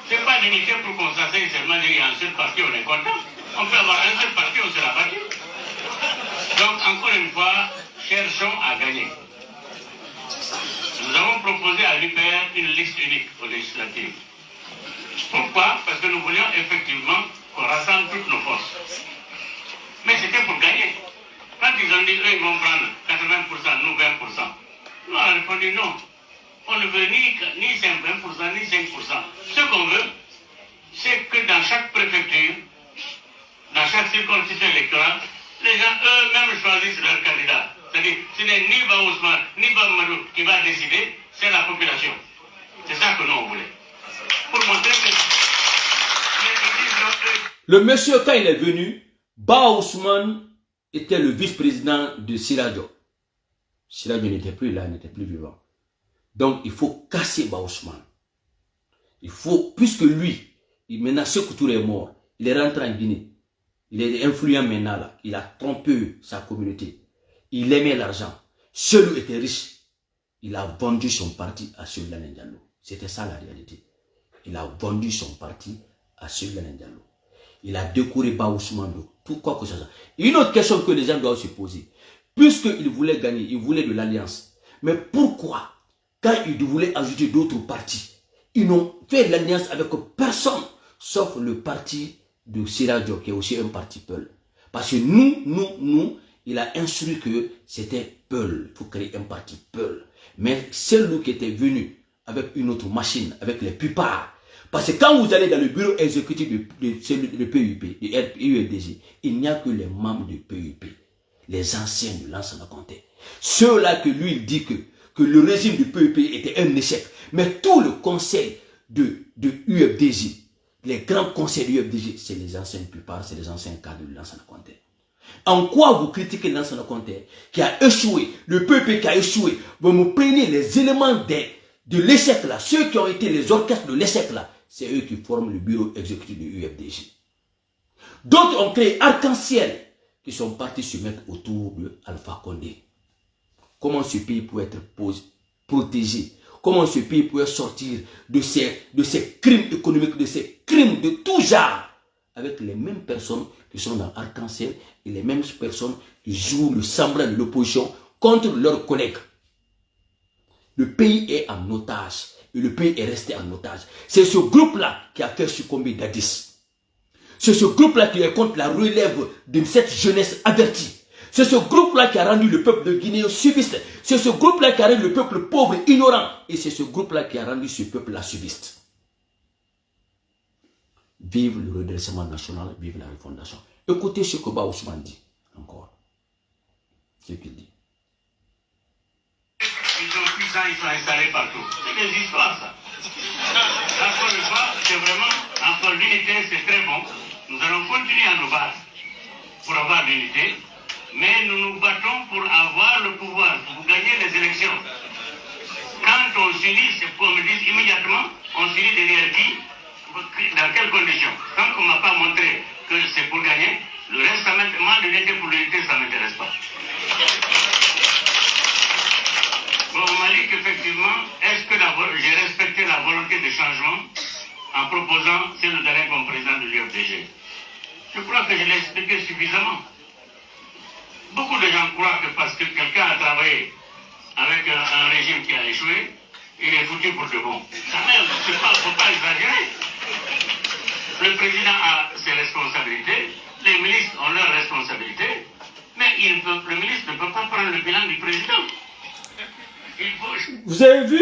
Ce n'est pas l'unité pour constater seulement qu'il y a un seul parti, on est content. On peut avoir un seul parti, on sera battu. Donc, encore une fois, cherchons à gagner. Nous avons proposé à l'UPR une liste unique aux législatives. Pourquoi? Parce que nous voulions effectivement qu'on rassemble toutes nos forces. Mais c'était pour gagner. Quand ils ont dit qu'ils vont prendre 80%, nous 20%, nous on a répondu non. On ne veut ni 20%, ni 5%. Ce qu'on veut, c'est que dans chaque préfecture, dans chaque circonscription électorale, les gens eux-mêmes choisissent leur candidat. C'est-à-dire, ce n'est ni Ba Ousmane, ni Bamamadou qui va décider, c'est la population. C'est ça que nous on voulait. Pour montrer que... Le monsieur, quand il est venu, Ba Ousmane était le vice-président de Siradio. Siradio n'était plus là, n'était plus vivant. Donc, il faut casser Ba Ousmane. Il faut, puisque lui, maintenant, Sékou Touré est mort, il est rentré en Guinée. Il est influent maintenant là. Il a trompé sa communauté. Il aimait l'argent. Celui était riche. Il a vendu son parti à Selouda Ndalo. C'était ça la réalité. Il a vendu son parti à Selouda Ndalo. Il a décoré Ba Ousmane de tout quoi que ce soit. Une autre question que les gens doivent se poser. Puisqu'il voulait gagner, il voulait de l'alliance. Mais pourquoi, quand il voulait ajouter d'autres partis, ils n'ont fait l'alliance avec personne, sauf le parti de Siradio, qui est aussi un parti Peul. Parce que nous, il a instruit que c'était Peul. Il faut créer un parti Peul. Mais c'est lui qui était venu avec une autre machine, avec les pupards. Parce que quand vous allez dans le bureau exécutif de PUP, de UFDG, il n'y a que les membres du PUP, les anciens de Lansana Conté. Ceux-là que lui il dit que le régime du PUP était un échec. Mais tout le conseil de UFDG, les grands conseils de UFDG, c'est les anciens pupards, c'est les anciens cadres de Lansana Conté. En quoi vous critiquez Lansana Conté qui a échoué, le PUP qui a échoué, vous me prenez les éléments de l'échec là, ceux qui ont été les orchestres de l'échec là, c'est eux qui forment le bureau exécutif de l'UFDG. D'autres ont créé Arc-en-Ciel qui sont partis se mettre autour de Alpha Condé. Comment ce pays peut être protégé? Comment ce pays peut sortir de ces crimes économiques, de ces crimes de tout genre, avec les mêmes personnes qui sont dans Arc-en-Ciel et les mêmes personnes qui jouent le semblant de l'opposition contre leurs collègues? Le pays est en otage. Et le pays est resté en otage. C'est ce groupe-là qui a fait succomber Dadis. C'est ce groupe-là qui est contre la relève de cette jeunesse avertie. C'est ce groupe-là qui a rendu le peuple de Guinée subiste. C'est ce groupe-là qui a rendu le peuple pauvre, ignorant. Et c'est ce groupe-là qui a rendu ce peuple-là subiste. Vive le redressement national, vive la refondation. Écoutez ce que Ba Ousmane dit encore. Ce qu'il dit. Ils sont puissants, ils sont installés partout. C'est des histoires, ça. Encore une fois, c'est vraiment, entre l'unité, c'est très bon. Nous allons continuer à nous battre pour avoir l'unité, mais nous nous battons pour avoir le pouvoir, pour gagner les élections. Quand on s'unit, c'est pour me dire immédiatement, on s'unit derrière qui, dans quelles conditions. Tant qu'on ne m'a pas montré que c'est pour gagner, le reste, moi, l'unité pour l'unité, ça ne m'intéresse pas. Bon, on m'a dit qu'effectivement, est-ce que j'ai respecté la volonté de changement en proposant celle d'aller comme président de l'UFDG? Je crois que je l'ai expliqué suffisamment. Beaucoup de gens croient que parce que quelqu'un a travaillé avec un régime qui a échoué, il est foutu pour de bon. Quand même, il ne faut pas exagérer. Le président a ses responsabilités, les ministres ont leurs responsabilités, mais le ministre ne peut pas prendre le bilan du président. Vous avez vu?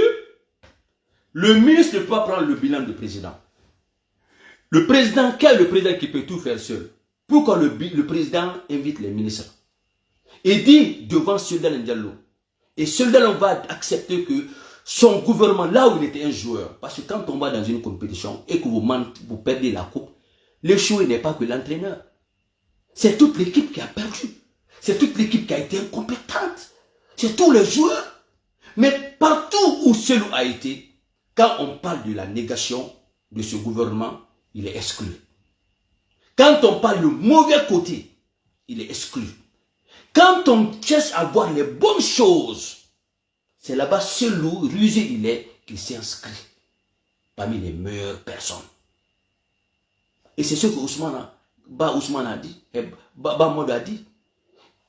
Le ministre ne peut pas prendre le bilan du président. Le président, quel est le président qui peut tout faire seul? Pourquoi le président invite les ministres? Et dit devant Souleymane Ndiallo. Et Souleymane va accepter que son gouvernement, là où il était un joueur, parce que quand on va dans une compétition et que vous perdez la coupe, le joueur n'est pas que l'entraîneur. C'est toute l'équipe qui a perdu. C'est toute l'équipe qui a été incompétente. C'est tous les joueurs. Mais partout où Selou a été, quand on parle de la négation de ce gouvernement, il est exclu. Quand on parle du mauvais côté, il est exclu. Quand on cherche à voir les bonnes choses, c'est là-bas Selou, rusé il est, qui s'inscrit parmi les meilleures personnes. Et c'est ce que Ousmane a dit, Ba Modou a dit.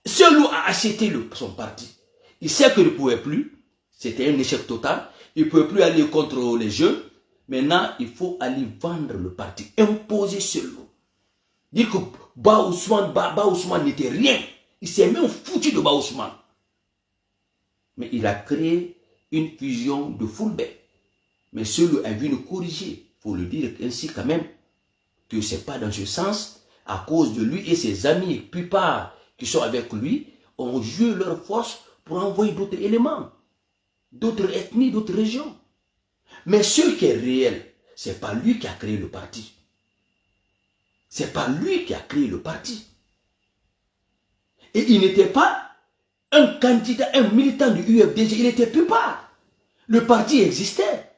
Selou a acheté son parti. Il sait qu'il ne pouvait plus. C'était un échec total. Il ne pouvait plus aller contre les jeunes. Maintenant, il faut aller vendre le parti. Imposer Selou. Dire que Ba Ousmane n'était rien. Il s'est même foutu de Ba Ousmane. Mais il a créé une fusion de Fulbert. Mais Selou a vu le corriger. Il faut le dire ainsi quand même. Que ce n'est pas dans ce sens. À cause de lui et ses amis, la plupart qui sont avec lui, ont joué leur force pour envoyer d'autres éléments. D'autres ethnies, d'autres régions. Mais ce qui est réel, ce n'est pas lui qui a créé le parti. Ce n'est pas lui qui a créé le parti. Et il n'était pas un candidat, un militant du UFDG, il n'était plus pas. Le parti existait.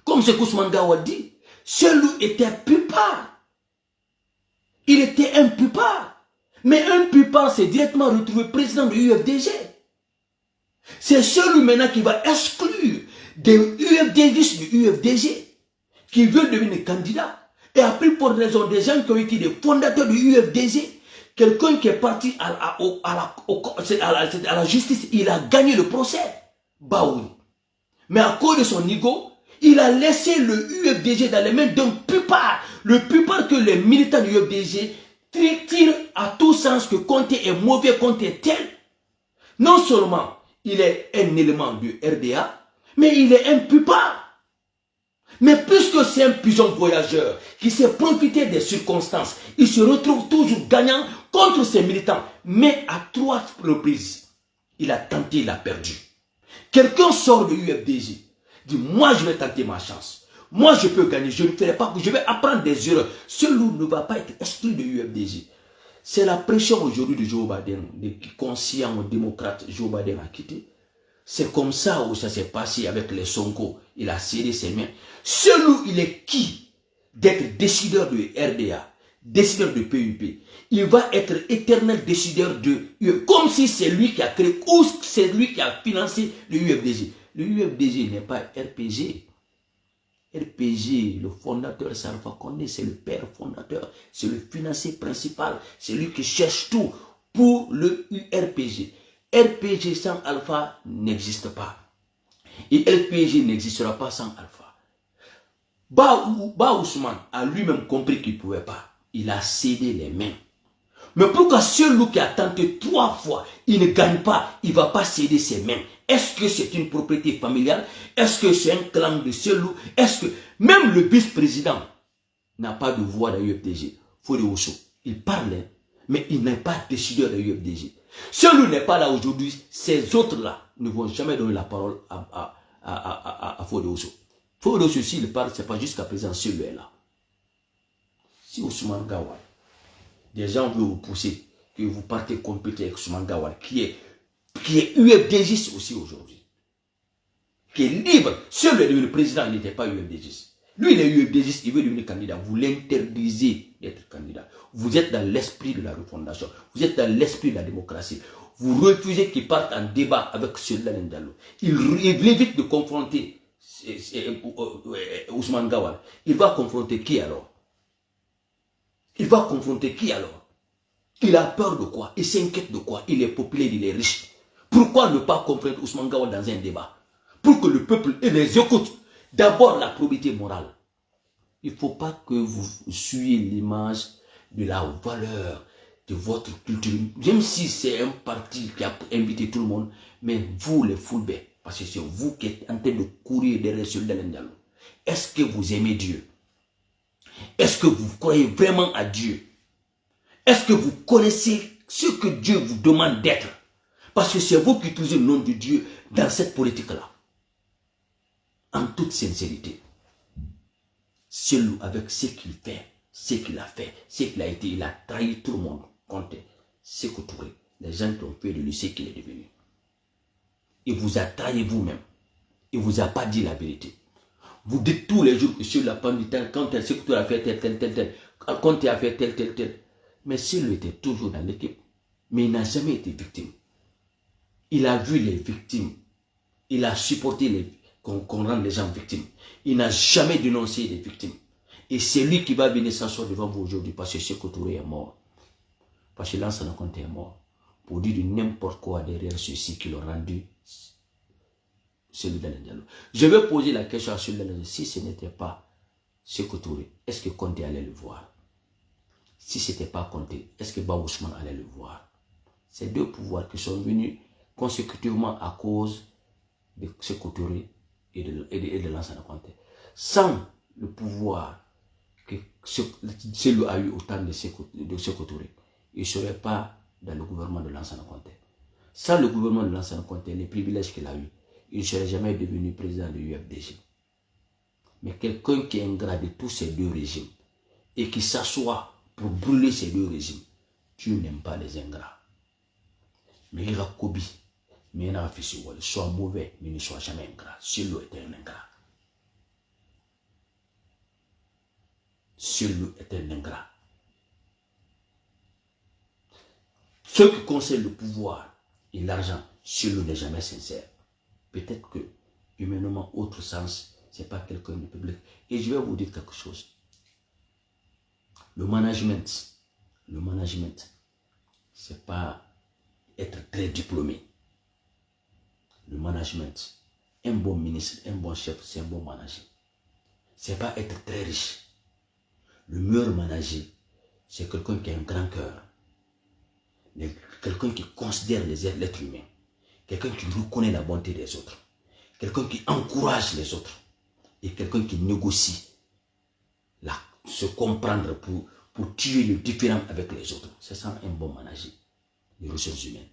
Comme ce qu'Ousmane Gawa dit, Selou était pupard. Il était un pupard. Mais un pupard s'est directement retrouvé président du UFDG. C'est Selou maintenant qui va exclure des UFDG du UFDG qui veulent devenir candidat. Et après, pour raison des gens qui ont été des fondateurs du UFDG, quelqu'un qui est parti à la justice, il a gagné le procès. Bah oui. Mais à cause de son ego, il a laissé le UFDG dans les mains d'un pupard. Le pupard que les militants du UFDG tire à tout sens que Conté est mauvais, Conté est tel. Non seulement il est un élément du RDA, mais il est un pupard. Mais puisque c'est un pigeon voyageur qui s'est profité des circonstances, il se retrouve toujours gagnant contre ses militants. Mais à 3 reprises, il a tenté, il a perdu. Quelqu'un sort de UFDJ, dit moi je vais tenter ma chance. Moi je peux gagner, je ne ferai pas, je vais apprendre des erreurs. Celui ne va pas être exclu de UFDJ. C'est la pression aujourd'hui de Joe Biden, de conscient démocrate Joe Biden a quitté. C'est comme ça où ça s'est passé avec les Sonko. Il a serré ses mains. Celui, il est qui d'être décideur de RDA, décideur de PUP. Il va être éternel décideur de UE, comme si c'est lui qui a créé ou c'est lui qui a financé le UFDG. Le UFDG n'est pas RPG. RPG, le fondateur Salva Condé, c'est le père fondateur, c'est le financier principal, c'est lui qui cherche tout pour le RPG. RPG sans Alpha n'existe pas. Et RPG n'existera pas sans Alpha. Ba Ousmane a lui-même compris qu'il ne pouvait pas. Il a cédé les mains. Mais pourquoi celui qui a tenté 3 fois, il ne gagne pas, il ne va pas céder ses mains? Est-ce que c'est une propriété familiale? Est-ce que c'est un clan de celui? Est-ce que même le vice-président n'a pas de voix dans l'UFDG? Fodé Ousso, il parle, mais il n'est pas décideur de l'UFDG. Celui n'est pas là aujourd'hui, ces autres-là ne vont jamais donner la parole à Fodé Ousso. Fodé Ousso, s'il parle, ce n'est pas jusqu'à présent celui-là. Si Ousmane Gawal, des gens veulent vous pousser, que vous partez compéter avec Ousmane Gawal, qui est UFDGiste aussi aujourd'hui, qui est libre. Celui est devenu le président, il n'était pas UFDGiste. Lui, il est UFDGiste, il veut devenir candidat. Vous l'interdisez d'être candidat. Vous êtes dans l'esprit de la refondation. Vous êtes dans l'esprit de la démocratie. Vous refusez qu'il parte en débat avec celui-là Diallo. Il évite de confronter Ousmane Gawal. Il va confronter qui alors? Il va confronter qui alors? Il a peur de quoi? Il s'inquiète de quoi? Il est populaire, il est riche. Pourquoi ne pas confronter Ousmane Gawal dans un débat? Pour que le peuple les écoute. D'abord la probité morale. Il ne faut pas que vous suiviez l'image de la valeur de votre culture. Même si c'est un parti qui a invité tout le monde, mais vous les Fulbé, parce que c'est vous qui êtes en train de courir derrière celui d'Alain Diallo. Est-ce que vous aimez Dieu? Est-ce que vous croyez vraiment à Dieu? Est-ce que vous connaissez ce que Dieu vous demande d'être? Parce que c'est vous qui utilisez le nom de Dieu dans cette politique-là. En toute sincérité, celui avec ce qu'il fait, ce qu'il a fait, ce qu'il a été, il a trahi tout le monde. Comptez, c'est que Touré, les gens qui ont fait de lui ce qu'il est devenu. Il vous a trahi vous-même. Il ne vous a pas dit la vérité. Vous dites tous les jours que sur la pandémie, quand elle sait que Touré a fait tel, quand il a fait tel. Mais celui était toujours dans l'équipe. Mais il n'a jamais été victime. Il a vu les victimes. Il a supporté qu'on rende les gens victimes. Il n'a jamais dénoncé les victimes. Et c'est lui qui va venir s'asseoir devant vous aujourd'hui parce que Sékou Touré est mort. Parce que Lansana Conté est mort. Pour dire de n'importe quoi derrière ceux-ci qui l'ont rendu celui d'Alain Diallo. Je vais poser la question à celui d'Alain Diallo. Si ce n'était pas Sékou Touré, est-ce que Conté allait le voir? Si ce n'était pas Conté, est-ce que Ba Ousmane allait le voir? Ces deux pouvoirs qui sont venus consécutivement à cause de Sékou Touré et de Lansana Conté. Sans le pouvoir que celui a eu au temps de Sékou Touré, il ne serait pas dans le gouvernement de Lansana Conté. Sans le gouvernement de Lansana Conté, les privilèges qu'il a eu, il ne serait jamais devenu président de l'UFDG. Mais quelqu'un qui est ingrat de tous ces deux régimes et qui s'assoit pour brûler ces deux régimes, Dieu n'aime pas les ingrats. Mais il y a Kobi, mais il y a soit mauvais, mais ne soit jamais ingrat. Celui était un ingrat. Celui est un ingrat. Ceux qui conseillent le pouvoir et l'argent, celui n'est jamais sincère. Peut-être que, humainement, autre sens, ce n'est pas quelqu'un de public. Et je vais vous dire quelque chose. Le management, ce n'est pas être très diplômé. Le management, un bon ministre, un bon chef, c'est un bon manager. Ce n'est pas être très riche. Le meilleur manager, c'est quelqu'un qui a un grand cœur. Quelqu'un qui considère l'être humain. Quelqu'un qui reconnaît la bonté des autres. Quelqu'un qui encourage les autres. Et quelqu'un qui négocie. Se comprendre pour tuer le différent avec les autres. C'est ça un bon manager. Les ressources humaines.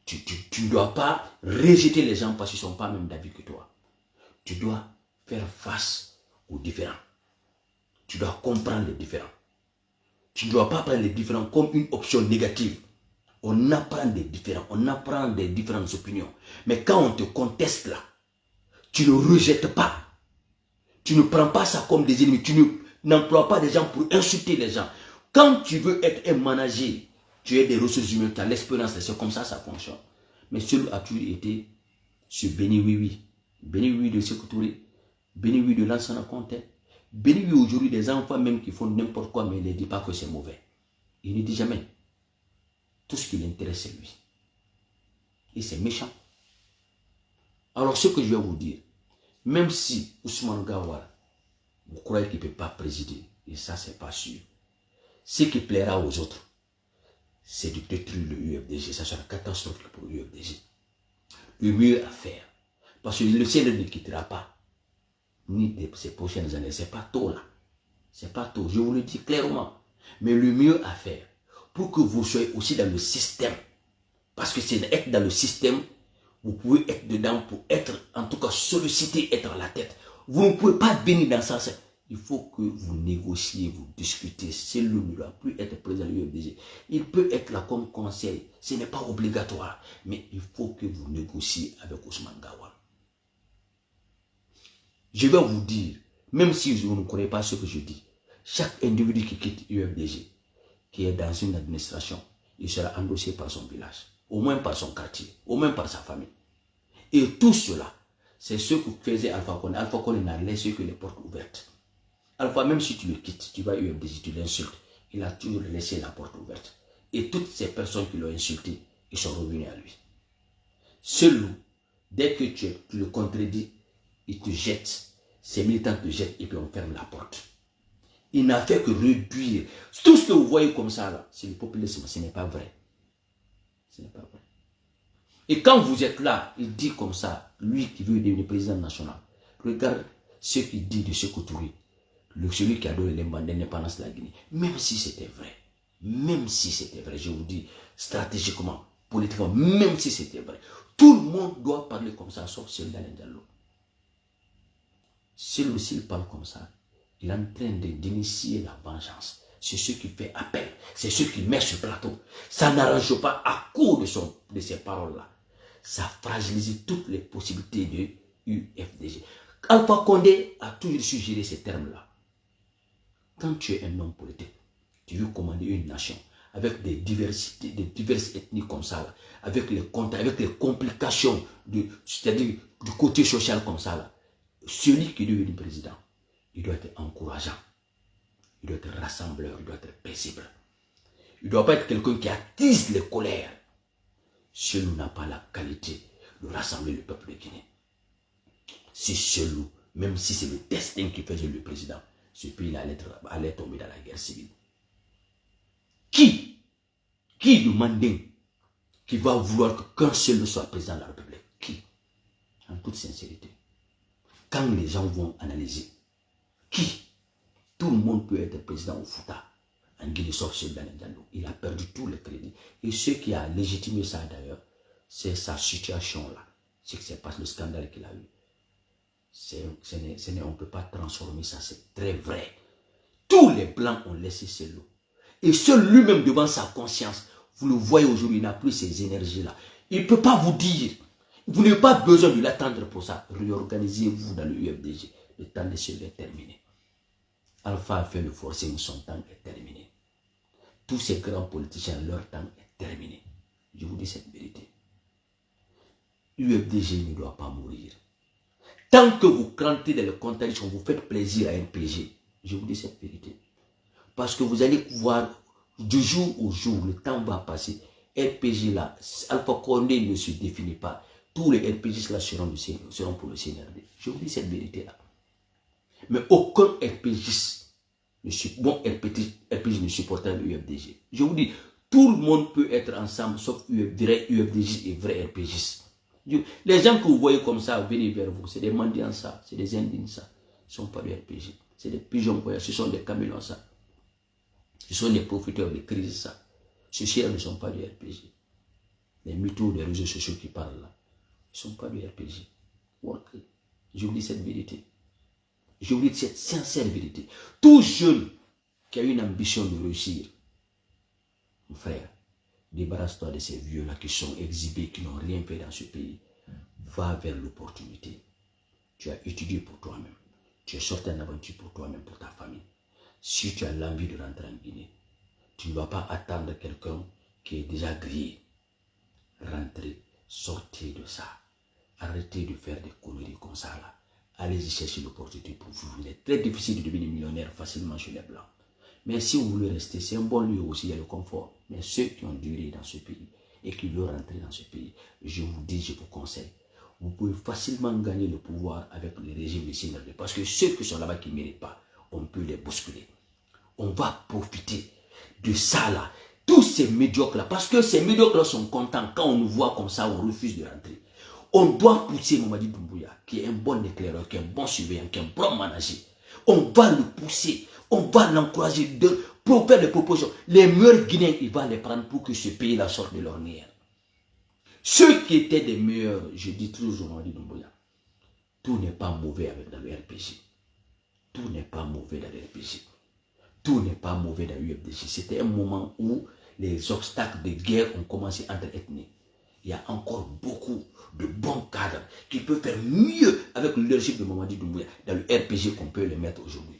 Tu ne dois pas rejeter les gens parce qu'ils ne sont pas même d'avis que toi. Tu dois faire face aux différents. Tu dois comprendre les différents. Tu ne dois pas prendre les différents comme une option négative. On apprend des différents, on apprend des différentes opinions. Mais quand on te conteste là, tu ne rejettes pas. Tu ne prends pas ça comme des ennemis. Tu n'emploies pas des gens pour insulter les gens. Quand tu veux être un manager, tu es des ressources humaines, tu as l'expérience, c'est comme ça fonctionne. Mais celui a toujours été ce Béni Oui. Béni Oui de Sékou Touré, Béni Oui de Lansana Conté, Béni Oui aujourd'hui des enfants même qui font n'importe quoi, mais il ne dit pas que c'est mauvais. Il ne dit jamais. Tout ce qui l'intéresse, c'est lui. Et c'est méchant. Alors ce que je vais vous dire, même si Ousmane Gawara, vous croyez qu'il ne peut pas présider, et ça c'est pas sûr, ce qui plaira aux autres, c'est de détruire le UFDG. Ça sera catastrophique pour l'UFDG. Le mieux à faire, parce que le ciel ne quittera pas, ni de ces prochaines années, c'est pas tôt là. C'est pas tôt, je vous le dis clairement. Mais le mieux à faire, pour que vous soyez aussi dans le système, parce que c'est être dans le système, vous pouvez être dedans pour être, en tout cas, sollicité, être à la tête. Vous ne pouvez pas venir dans ça. Il faut que vous négociez, vous discutez. Celui ne doit plus être président de l'UFDG. Il peut être là comme conseil. Ce n'est pas obligatoire. Mais il faut que vous négociez avec Ousmane Gawara. Je vais vous dire, même si vous ne connaissez pas ce que je dis, chaque individu qui quitte l'UFDG, qui est dans une administration, il sera endossé par son village, au moins par son quartier, au moins par sa famille. Et tout cela, c'est ce que faisait Alpha Condé. Alpha Condé n'a laissé que les portes ouvertes. Alpha, même si tu le quittes, tu vas à UFDG, tu l'insultes, il a toujours laissé la porte ouverte. Et toutes ces personnes qui l'ont insulté, ils sont revenus à lui. Celui, dès que tu le contredis, il te jette. Ces militants te jettent et puis on ferme la porte. Il n'a fait que réduire. Tout ce que vous voyez comme ça, là, c'est le populisme. Ce n'est pas vrai. Ce n'est pas vrai. Et quand vous êtes là, il dit comme ça, lui qui veut devenir président national, regarde ce qu'il dit de Sékou Touré, celui qui a donné l'indépendance de la Guinée. Même si c'était vrai, je vous dis, stratégiquement, politiquement, même si c'était vrai, tout le monde doit parler comme ça, sauf celui d'Alain Diallo. Celui s'il parle comme ça, il est en train d'initier la vengeance. C'est ce qui fait appel. C'est ce qui met sur le plateau. Ça n'arrange pas à cause de ces paroles-là. Ça fragilise toutes les possibilités de UFDG. Alpha Condé a toujours suggéré ces termes-là. Quand tu es un homme politique, tu veux commander une nation avec des diverses ethnies comme ça, là, avec les complications, c'est-à-dire du côté social comme ça, là, celui qui devient président, il doit être encourageant, il doit être rassembleur, il doit être paisible. Il ne doit pas être quelqu'un qui attise les colères. Celui n'a pas la qualité de rassembler le peuple de Guinée. Si celui, même si c'est le destin qui faisait le président, ce pays allait tomber dans la guerre civile. Qui le mandin qui va vouloir qu'un seul soit président de la République? Qui? En toute sincérité. Quand les gens vont analyser, qui? Tout le monde peut être président au Fouta, en Guinée, sauf celui d'Alain Diallo. Il a perdu tous les crédits. Et ce qui a légitimé ça d'ailleurs, c'est sa situation là. C'est que c'est pas le scandale qu'il a eu. On ne peut pas transformer ça, c'est très vrai. Tous les Blancs ont laissé ces lots. Et seul lui-même devant sa conscience, vous le voyez aujourd'hui, il n'a plus ces énergies-là. Il ne peut pas vous dire, vous n'avez pas besoin de l'attendre pour ça. Réorganisez-vous dans le UFDG. Le temps de se est terminé. Alpha a fait le forcing, son temps est terminé. Tous ces grands politiciens, leur temps est terminé. Je vous dis cette vérité. UFDG ne doit pas mourir. Tant que vous crantez dans les contradictions, vous faites plaisir à MPG. Je vous dis cette vérité. Parce que vous allez voir, du jour au jour, le temps va passer. RPG là, Alpha Condé ne se définit pas. Tous les RPG là seront pour le CNRD. Je vous dis cette vérité là. Mais aucun RPG bon RPG ne supporte pas le UFDG. Je vous dis, tout le monde peut être ensemble, sauf vrai UFDG et vrai RPG. Les gens que vous voyez comme ça, venir vers vous, c'est des mendiants ça, c'est des indignes ça. Ce ne sont pas du RPG. C'est des pigeons voyageurs, ce sont des camélons ça. Ce sont des profiteurs de crise ça. Ceux-ci ne sont pas du RPG. Les mythos des réseaux sociaux qui parlent là, ils ne sont pas du RPG. Je vous dis cette vérité. Je vous dis cette sincère vérité. Tout jeune qui a une ambition de réussir, mon frère, débarrasse-toi de ces vieux-là qui sont exhibés, qui n'ont rien fait dans ce pays. Va vers l'opportunité. Tu as étudié pour toi-même. Tu es sorti en aventure pour toi-même, pour ta famille. Si tu as l'envie de rentrer en Guinée, tu ne vas pas attendre quelqu'un qui est déjà grillé. Rentrez, sortez de ça. Arrêtez de faire des conneries comme ça là. Allez-y chercher l'opportunité pour vous. Il est très difficile de devenir millionnaire facilement chez les Blancs. Mais si vous voulez rester, c'est un bon lieu aussi, il y a le confort. Mais ceux qui ont duré dans ce pays et qui veulent rentrer dans ce pays, je vous dis, je vous conseille, vous pouvez facilement gagner le pouvoir avec le régime de CNRD. Parce que ceux qui sont là-bas qui ne méritent pas, on peut les bousculer. On va profiter de ça là. Tous ces médiocres là, parce que ces médiocres là sont contents quand on nous voit comme ça, on refuse de rentrer. On doit pousser Mamadi Doumbouya, qui est un bon éclaireur, qui est un bon surveillant, qui est un bon manager. On va le pousser, on va l'encourager pour faire des propositions. Les meilleurs Guinéens, il va les prendre pour que ce pays la sorte de l'ornière. Ceux qui étaient des meilleurs, je dis toujours Mamadi Doumbouya, tout n'est pas mauvais dans le RPG. Tout n'est pas mauvais dans le RPG. Tout n'est pas mauvais dans l'UFDG. C'était un moment où les obstacles de guerre ont commencé entre ethnies. Il y a encore beaucoup de bons cadres qui peuvent faire mieux avec le leadership de Mamadi Doumbouya dans le RPG qu'on peut les mettre aujourd'hui.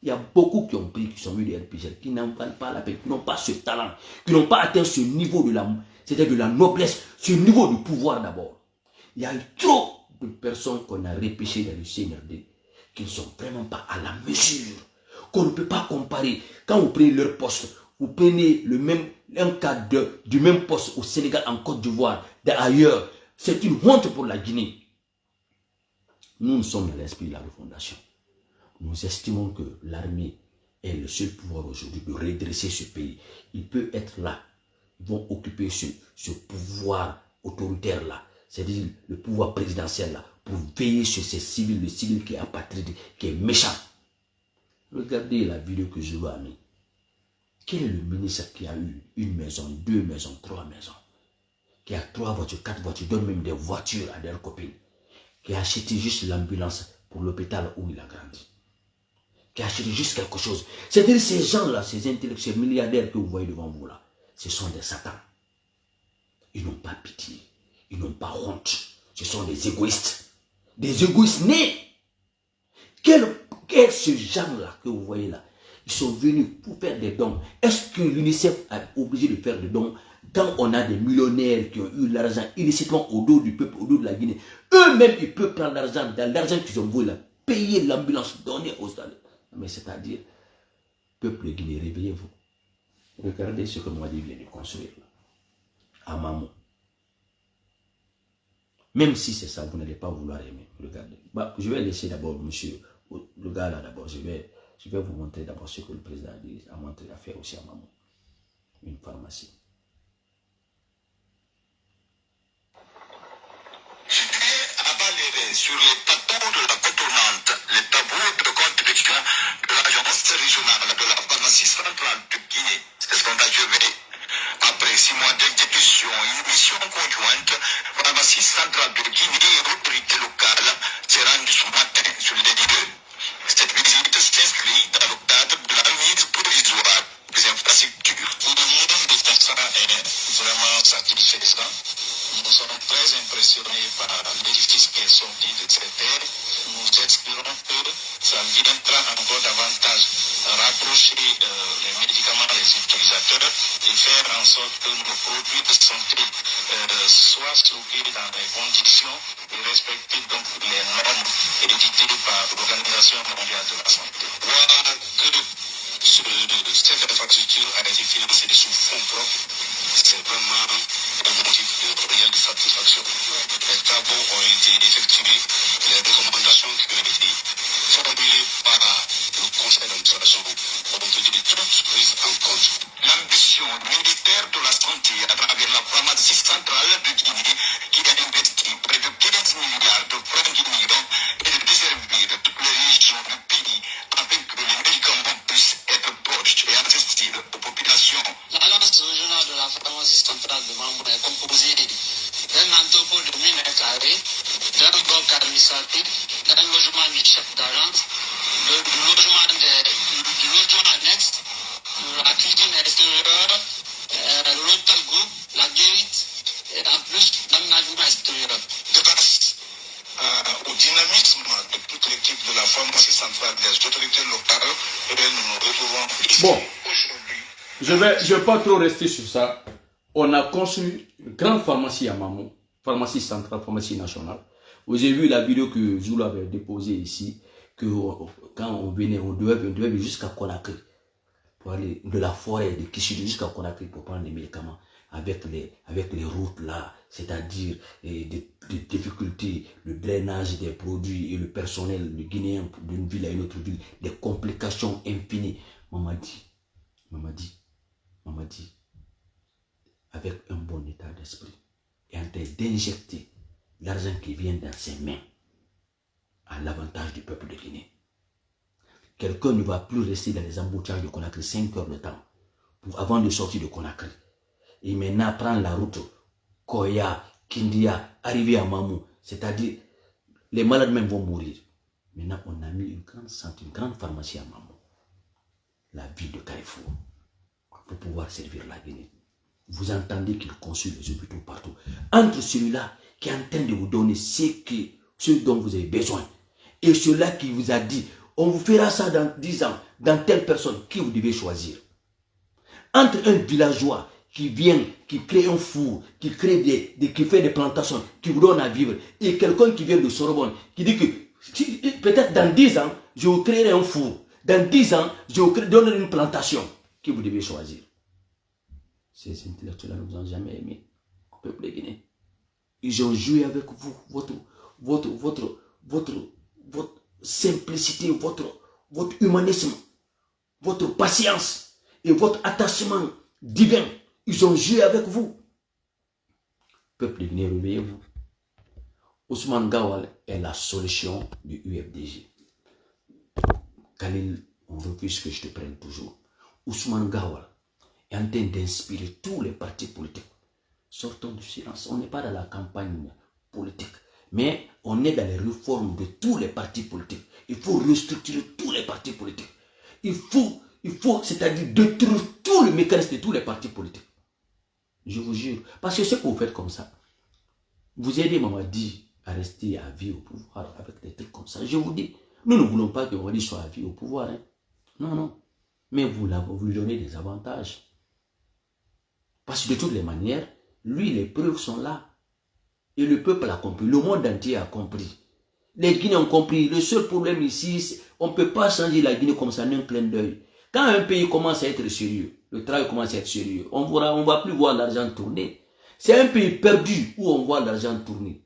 Il y a beaucoup qui ont pris, qui sont venus du RPG, qui n'en valent pas la peine, qui n'ont pas ce talent, qui n'ont pas atteint ce niveau de la noblesse, ce niveau de pouvoir d'abord. Il y a eu trop de personnes qu'on a repêchées dans le CNRD qui ne sont vraiment pas à la mesure, qu'on ne peut pas comparer. Quand vous prenez leur poste, vous prenez un cas du même poste au Sénégal, en Côte d'Ivoire, d'ailleurs, c'est une honte pour la Guinée. Nous sommes dans l'esprit de la refondation. Nous estimons que l'armée est le seul pouvoir aujourd'hui de redresser ce pays. Il peut être là. Ils vont occuper ce pouvoir autoritaire-là, c'est-à-dire le pouvoir présidentiel-là, pour veiller sur ces civils, le civil qui est apatride, qui est méchant. Regardez la vidéo que je vous ai mis. Quel est le ministre qui a eu une maison, 2 maisons, 3 maisons, qui a 3 voitures, 4 voitures, donne même des voitures à leurs copines, qui a acheté juste l'ambulance pour l'hôpital où il a grandi, qui a acheté juste quelque chose. C'est-à-dire ces gens-là, ces intellectuels, ces milliardaires que vous voyez devant vous là, ce sont des satans. Ils n'ont pas pitié, ils n'ont pas honte. Ce sont des égoïstes nés. Quel ce genre-là que vous voyez là? Ils sont venus pour faire des dons. Est-ce que l'UNICEF a obligé de faire des dons quand on a des millionnaires qui ont eu l'argent illicitement au dos du peuple, au dos de la Guinée? Eux-mêmes, ils peuvent prendre l'argent, dans l'argent qu'ils ont volé là, payer l'ambulance, donner aux États. Mais c'est-à-dire, peuple guinéen, réveillez-vous. Regardez ce que Mamadi vient de construire là, à Mamou. Même si c'est ça, vous n'allez pas vouloir aimer. Regardez. Bah, je vais laisser d'abord monsieur, le gars là d'abord, je vais vous montrer d'abord ce que le président a fait aussi à Mamou. Une pharmacie. Sur les tabous de la contournante, les tabous de construction de l'agence régionale de la pharmacie centrale de Guinée. C'est ce qu'on a achevé. Après 6 mois d'exécution, une mission conjointe, pharmacie centrale de Guinée et autorité locale s'est rendue ce matin sur les lieux. Cette visite s'inscrit dans le cadre de la mise provisoire des infrastructures. Pour nous, le constat est vraiment satisfaisant. Nous sommes très impressionnés par l'édifice qui est sorti de cette terre. Nous espérons que ça viendra encore davantage rapprocher les médicaments des utilisateurs et faire en sorte que nos produits de santé soient stockés dans des conditions et respecter donc les normes éditées par l'Organisation mondiale de la santé. Voir que cette infrastructure a été financée de sous fonds propres, c'est vraiment un motif de réelle satisfaction. Les travaux ont été effectués, les recommandations qui ont été formulées par le conseil d'administration mission militaire de la santé à travers la pharmacie centrale de Guinée qui a investi près de 15 milliards de francs guinéens et de desservir toutes les régions du pays afin que les médicaments puissent être proches et accessibles aux populations. L'agence régionale de la pharmacie centrale de Mamou est composée d'un entrepôt de 1000 carrés, d'un bloc administratif, d'un logement du chef d'agence, du logement annexe, la cuisine extérieure, l'hôtel groupe, la guérite, et en plus l'aménagement extérieur. Grâce au dynamisme de toute l'équipe de la pharmacie centrale des autorités locales, nous nous retrouvons ici aujourd'hui. Je vais pas trop rester sur ça. On a construit une grande pharmacie à Mamou, pharmacie centrale, pharmacie nationale. Vous avez vu la vidéo que Zoula avait déposée ici, que quand on venait, on devait venir jusqu'à Conakry, pour aller de la forêt de Kishidi jusqu'à Conakry pour prendre les médicaments, avec les routes là, c'est-à-dire des difficultés, le drainage des produits et le personnel le guinéen d'une ville à une autre ville, des complications infinies. Maman dit, avec un bon état d'esprit, et en train d'injecter l'argent qui vient dans ses mains à l'avantage du peuple de Guinée. Quelqu'un ne va plus rester dans les embouteillages de Conakry 5 heures de temps avant de sortir de Conakry. Et maintenant prendre la route Koya, Kindia, arriver à Mamou. C'est-à-dire, les malades même vont mourir. Maintenant, on a mis une grande pharmacie à Mamou, la ville de Carrefour, pour pouvoir servir la Guinée. Vous entendez qu'il construit les hôpitaux partout. Entre celui-là qui est en train de vous donner ce dont vous avez besoin et celui-là qui vous a dit on vous fera ça dans 10 ans, dans telle personne, qui vous devez choisir. Entre un villageois qui vient, qui crée un four, qui fait des plantations, qui vous donne à vivre, et quelqu'un qui vient de Sorbonne, qui dit que peut-être dans 10 ans, je vous créerai un four. Dans 10 ans, je vous donnerai une plantation. Qui vous devez choisir. Ces intellectuels ne vous ont jamais aimé, le peuple guinéen. Ils ont joué avec vous, votre simplicité, votre humanisme, votre patience et votre attachement divin. Ils ont joué avec vous. Peuple guinéen, réveillez-vous. Ousmane Gawal est la solution du UFDG. Khalil, on refuse que je te prenne toujours. Ousmane Gawal est en train d'inspirer tous les partis politiques. Sortons du silence. On n'est pas dans la campagne politique, mais on est dans les réformes de tous les partis politiques. Il faut restructurer tous les partis politiques. Il faut c'est-à-dire détruire tout le mécanisme de tous les partis politiques. Je vous jure. Parce que ce que vous faites comme ça, vous aidez Mamadi à rester à vie au pouvoir avec des trucs comme ça. Je vous dis, nous ne voulons pas que Mamadi soit à vie au pouvoir. Hein. Non, non. Mais vous lui donnez des avantages. Parce que de toutes les manières, lui, les preuves sont là. Et le peuple a compris. Le monde entier a compris. Les Guinéens ont compris. Le seul problème ici, on ne peut pas changer la Guinée comme ça d'un clin d'œil. Quand un pays commence à être sérieux, le travail commence à être sérieux, on ne va plus voir l'argent tourner. C'est un pays perdu où on voit l'argent tourner.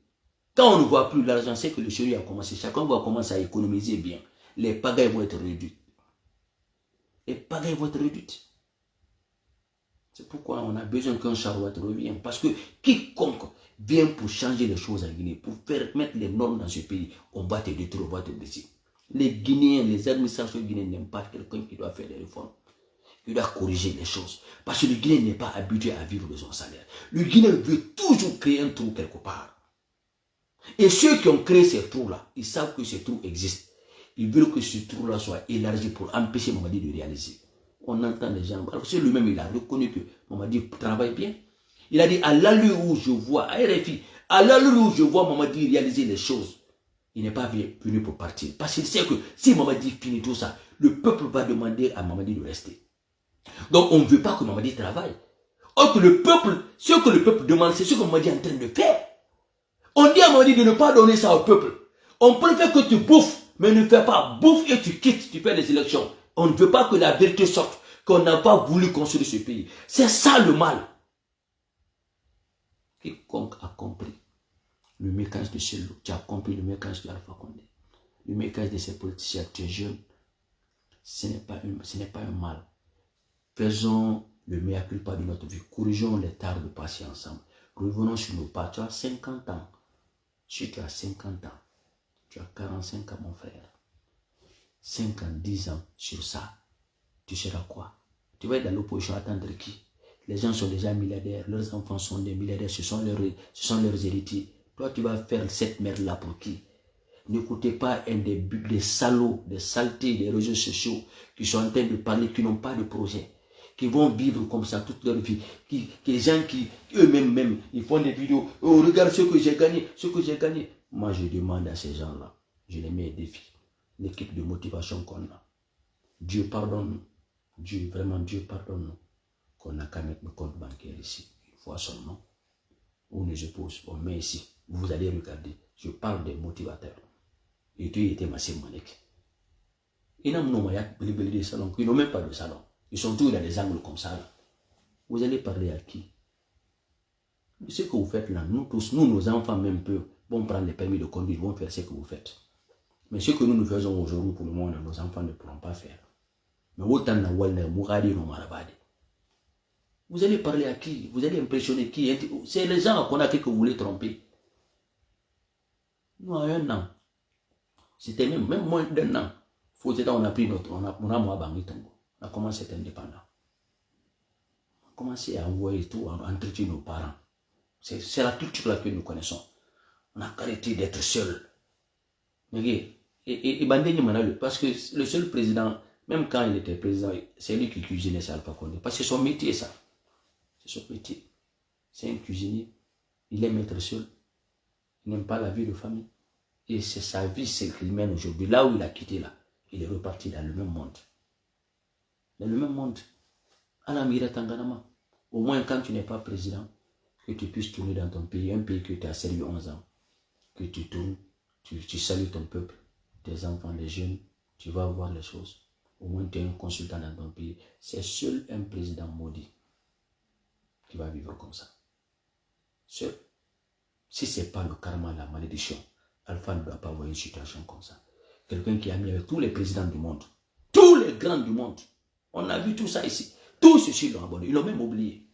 Quand on ne voit plus l'argent, c'est que le sérieux a commencé. Chacun va commencer à économiser bien. Les pagailles vont être réduites. Les pagailles vont être réduites. C'est pourquoi on a besoin qu'un Charouat revienne. Parce que quiconque vient pour changer les choses en Guinée, pour faire mettre les normes dans ce pays, on va te détruire, on va te blesser. Les Guinéens, les administrations guinéennes n'aiment pas quelqu'un qui doit faire des réformes, qui doit corriger les choses. Parce que le Guinéen n'est pas habitué à vivre de son salaire. Le Guinéen veut toujours créer un trou quelque part. Et ceux qui ont créé ces trous-là, ils savent que ces trous existent. Ils veulent que ce trou-là soit élargi pour empêcher Mamadi de réaliser. On entend les gens. Alors c'est lui-même, il a reconnu que Mamadi travaille bien. Il a dit, à l'allure où je vois, à RFI, à l'allure où je vois Mamadi réaliser les choses, il n'est pas venu pour partir. Parce qu'il sait que si Mamadi finit tout ça, le peuple va demander à Mamadi de rester. Donc on ne veut pas que Mamadi travaille. Or que le peuple, ce que le peuple demande, c'est ce que Mamadi est en train de faire. On dit à Mamadi de ne pas donner ça au peuple. On préfère que tu bouffes, mais ne fais pas bouffe et tu quittes, tu fais les élections. On ne veut pas que la vérité sorte, qu'on n'a pas voulu construire ce pays. C'est ça le mal. Quiconque a compris le mécanisme de Chelou, tu as compris le mécanisme de Alpha Condé, le mécanisme de ces politiciens, tu es jeune, ce n'est pas un mal. Faisons le mea culpa de notre vie. Corrigeons les tares de passer ensemble. Revenons sur nos pas. Tu as 50 ans. Si tu as 50 ans, tu as 45 ans, mon frère. 5 ans, 10 ans sur ça, tu seras quoi? Tu vas être dans l'opposition, attendre qui? Les gens sont déjà milliardaires, leurs enfants sont des milliardaires, ce sont leurs héritiers. Toi, tu vas faire cette merde-là pour qui? N'écoutez pas un des salauds, des saletés des réseaux sociaux qui sont en train de parler, qui n'ont pas de projet, qui vont vivre comme ça toute leur vie. Les gens qui, eux-mêmes, ils font des vidéos. Oh, regarde ce que j'ai gagné, ce que j'ai gagné. Moi, je demande à ces gens-là, je les mets au défi. L'équipe de motivation qu'on a. Dieu pardonne-nous. Dieu, vraiment, Dieu pardonne-nous. Qu'on n'a qu'à mettre le compte bancaire ici. Une fois seulement. On nous oppose. On met ici. Vous allez regarder. Je parle des motivateurs. Et Dieu était ma Manek. Ils n'ont des salons. Ils n'ont même pas de salon. Ils sont tous dans des angles comme ça. Là. Vous allez parler à qui? Ce que vous faites là, nous tous, nous, nos enfants même peu, vont prendre les permis de conduire, vont faire ce que vous faites. Mais ce que nous faisons aujourd'hui pour le monde, nos enfants ne pourront pas faire. Mais autant vous allez parler à qui? Vous allez impressionner qui? C'est les gens qu'on a que vous voulez tromper. Nous, à un an, c'était même moins d'un an. On a pris on a commencé à être indépendant. On a commencé à envoyer tout, à entretenir nos parents. C'est la culture là que nous connaissons. On a arrêté d'être seul. Parce que le seul président, même quand il était président, c'est lui qui cuisinait, c'est Alpha Condé. Parce que c'est son métier, ça. C'est son métier. C'est un cuisinier. Il aime être seul. Il n'aime pas la vie de famille. Et c'est sa vie, c'est qu'il mène aujourd'hui. Là où il a quitté, là, il est reparti dans le même monde. Dans le même monde. Au moins, quand tu n'es pas président, que tu puisses tourner dans ton pays, un pays que tu as servi 11 ans, que tu tournes, tu salues ton peuple, tes enfants, les jeunes, tu vas voir les choses. Au moins, tu es un consultant dans ton pays. C'est seul un président maudit qui va vivre comme ça. Seul. Si ce n'est pas le karma, la malédiction, Alpha ne doit pas avoir une situation comme ça. Quelqu'un qui a mis avec tous les présidents du monde, tous les grands du monde. On a vu tout ça ici. Tous ceux-ci l'ont abonné. Ils l'ont même oublié.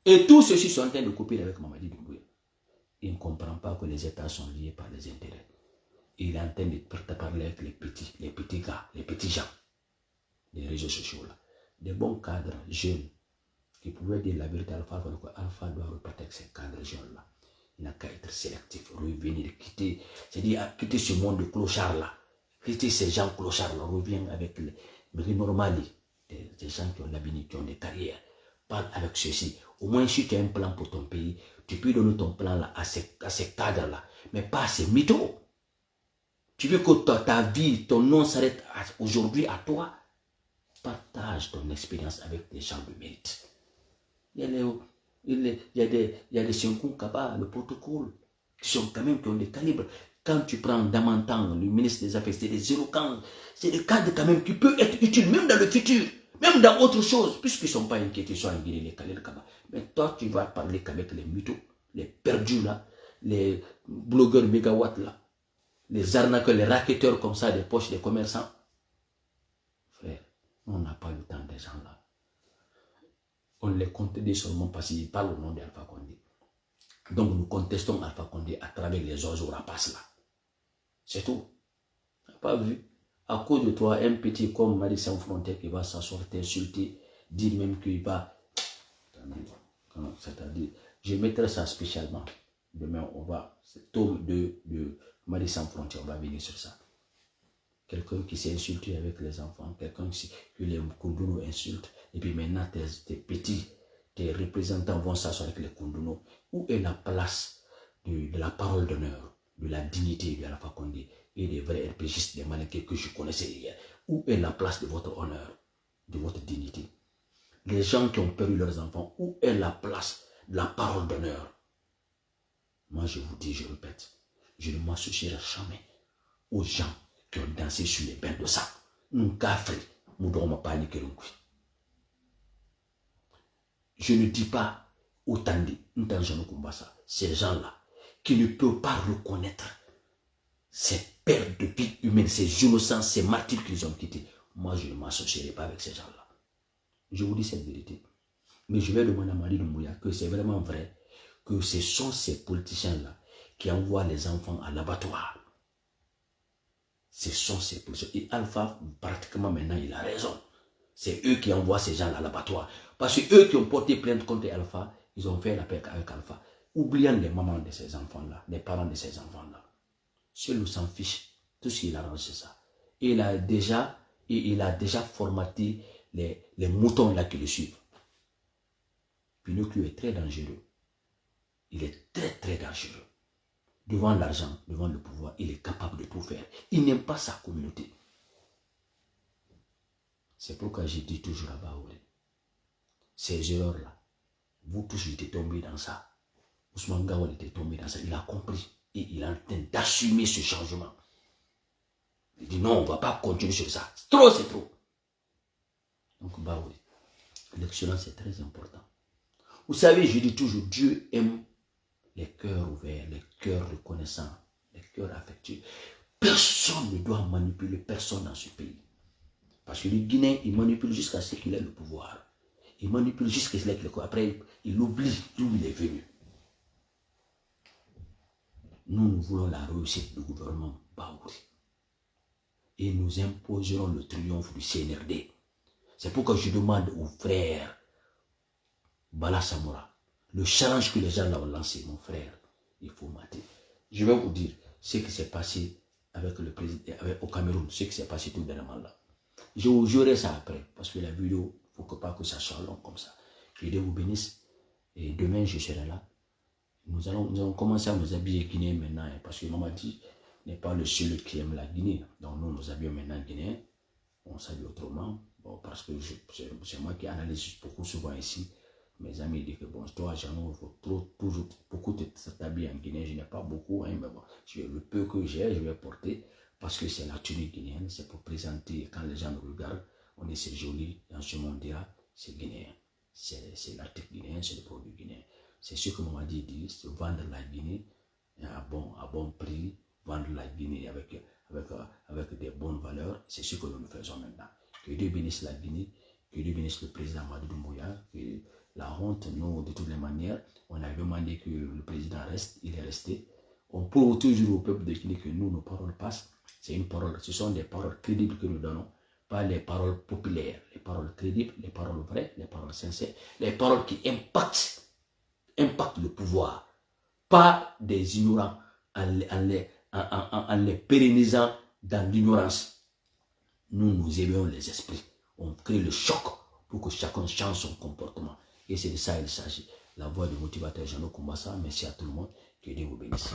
Et tous ceux-ci sont en train de copier avec Mamadi Doumbouya. Il ne comprend pas que les États sont liés par les intérêts. Il est en train de parler avec les petits gars, les petits gens des réseaux sociaux là. Des bons cadres jeunes qui pouvaient dire la vérité à Alpha. Alpha doit repartir avec ces cadres jeunes là. Il n'a qu'à être sélectif, revenir, quitter, c'est-à-dire quitter ce monde de clochards là. Quitter ces gens clochards là, revient avec les normalités, des gens qui ont l'avenir, qui ont des carrières. Parle avec ceux-ci. Au moins, si tu as un plan pour ton pays, tu peux donner ton plan là à ces cadres-là, mais pas à ces mythos. Tu veux que ta vie, ton nom s'arrête aujourd'hui à toi. Partage ton expérience avec des gens de mérite. Il y a des Senkun Kaba, le protocole, qui sont quand même qui ont des calibres. Quand tu prends Damantan, le ministre des Affaires, c'est des zéro camp, c'est des cadres quand même qui peuvent être utiles, même dans le futur, même dans autre chose, puisqu'ils ne sont pas inquiétés, ils sont inquiétés, les Khalil Kaba. Mais toi, tu vas parler qu'avec les mythos, les perdus là, les blogueurs mégawatts là, les arnaqueurs, les racketteurs comme ça, des poches des commerçants. Frère, on n'a pas le temps des gens là. On les conteste seulement parce qu'ils parlent au nom d'Alpha Condé. Donc nous contestons Alpha Condé à travers les oiseaux rapaces là. C'est tout. On n'a pas vu. À cause de toi, un petit comme Mali Sans Frontières qui va s'asseoir, t'insulter, dire même qu'il va... C'est-à-dire, je mettrai ça spécialement. Demain, on va... Tome 2 de Mali Sans Frontières, on va venir sur ça. Quelqu'un qui s'est insulté avec les enfants, quelqu'un que les Koundounou insultent, et puis maintenant tes petits, tes représentants vont s'asseoir avec les Koundounou. Où est la place de la parole d'honneur, de la dignité de Alpha Condé et des vrais RPGistes, des mannequins que je connaissais hier? Où est la place de votre honneur, de votre dignité? Les gens qui ont perdu leurs enfants, où est la place de la parole d'honneur? Moi je vous dis, je répète, je ne m'associerai jamais aux gens qui ont dansé sur les bains de sang. Nous cafés, nous dormons pas ni je ne dis pas autant de ces gens-là qui ne peuvent pas reconnaître ces pertes de vie humaine, ces innocents, ces martyrs qu'ils ont quittés. Moi, je ne m'associerai pas avec ces gens-là. Je vous dis cette vérité. Mais je vais demander à Madi Doumbouya que c'est vraiment vrai que ce sont ces politiciens-là qui envoient les enfants à l'abattoir. Ce sont ces politiciens. Et Alpha, pratiquement maintenant, il a raison. C'est eux qui envoient ces gens à l'abattoir. Parce que eux qui ont porté plainte contre Alpha, ils ont fait la paix avec Alpha. Oubliant les mamans de ces enfants-là, les parents de ces enfants-là. Seul nous s'en fiche. Tout ce qu'il arrange, c'est ça. Et il a déjà formaté les moutons là qui le suivent. Pinocchio est très dangereux. Il est très très dangereux. Devant l'argent, devant le pouvoir, il est capable de tout faire. Il n'aime pas sa communauté. C'est pourquoi je dis toujours à Baoulé, ces erreurs-là, vous tous étiez tombés dans ça. Ousmane Gawal était tombé dans ça. Il a compris et il est en train d'assumer ce changement. Il dit non, on ne va pas continuer sur ça. Trop, c'est trop. Donc Baoulé, l'excellence est très important. Vous savez, je dis toujours, Dieu aime les cœurs ouverts, les cœurs reconnaissants, les cœurs affectueux. Personne ne doit manipuler personne dans ce pays. Parce que le Guinéen, il manipule jusqu'à ce qu'il ait le pouvoir. Il manipule jusqu'à ce qu'il ait le pouvoir. Après, il oublie d'où il est venu. Nous voulons la réussite du gouvernement Baouri. Et nous imposerons le triomphe du CNRD. C'est pourquoi je demande aux frères Bala Samoura, le challenge que les gens ont lancé, mon frère, il faut mater. Je vais vous dire ce qui s'est passé avec le président au Cameroun, ce qui s'est passé tout dernièrement là. Je vous jurerai ça après, parce que la vidéo, il ne faut pas que ça soit long comme ça. Que Dieu vous bénisse. Et demain, je serai là. Nous allons commencer à nous habiller guinéens maintenant, parce que maman dit n'est pas le seul qui aime la Guinée. Donc nous habillons maintenant guinéens. On s'habille autrement. Bon, parce que c'est moi qui analyse beaucoup souvent ici. Mes amis disent que bon, toi, Jean, il faut toujours beaucoup t'habiller en guinéen. Je n'ai pas beaucoup, hein, mais bon, le peu que j'ai, je vais porter. Parce que c'est la tenue guinéenne, c'est pour présenter, quand les gens nous regardent, on est c'est joli, et en ce moment on dira, c'est guinéen. C'est l'article guinéen, c'est le produit guinéen. C'est ce que Mamadi dit, c'est vendre la Guinée à bon prix, vendre la Guinée avec des bonnes valeurs, c'est ce que nous faisons maintenant. Que Dieu bénisse la Guinée, que Dieu bénisse le président Madi Doumbouya, que la honte, nous, de toutes les manières, on a demandé que le président reste, il est resté. On prouve toujours au peuple de Guinée que nous, nos paroles passent. C'est une parole, ce sont des paroles crédibles que nous donnons, pas les paroles populaires, les paroles crédibles, les paroles vraies, les paroles sincères, les paroles qui impactent le pouvoir, pas des ignorants en les pérennisant dans l'ignorance. Nous éveillons les esprits, on crée le choc pour que chacun change son comportement. Et c'est de ça qu'il s'agit. La voix du motivateur Jean-Luc Kumbassa, merci à tout le monde, que Dieu vous bénisse.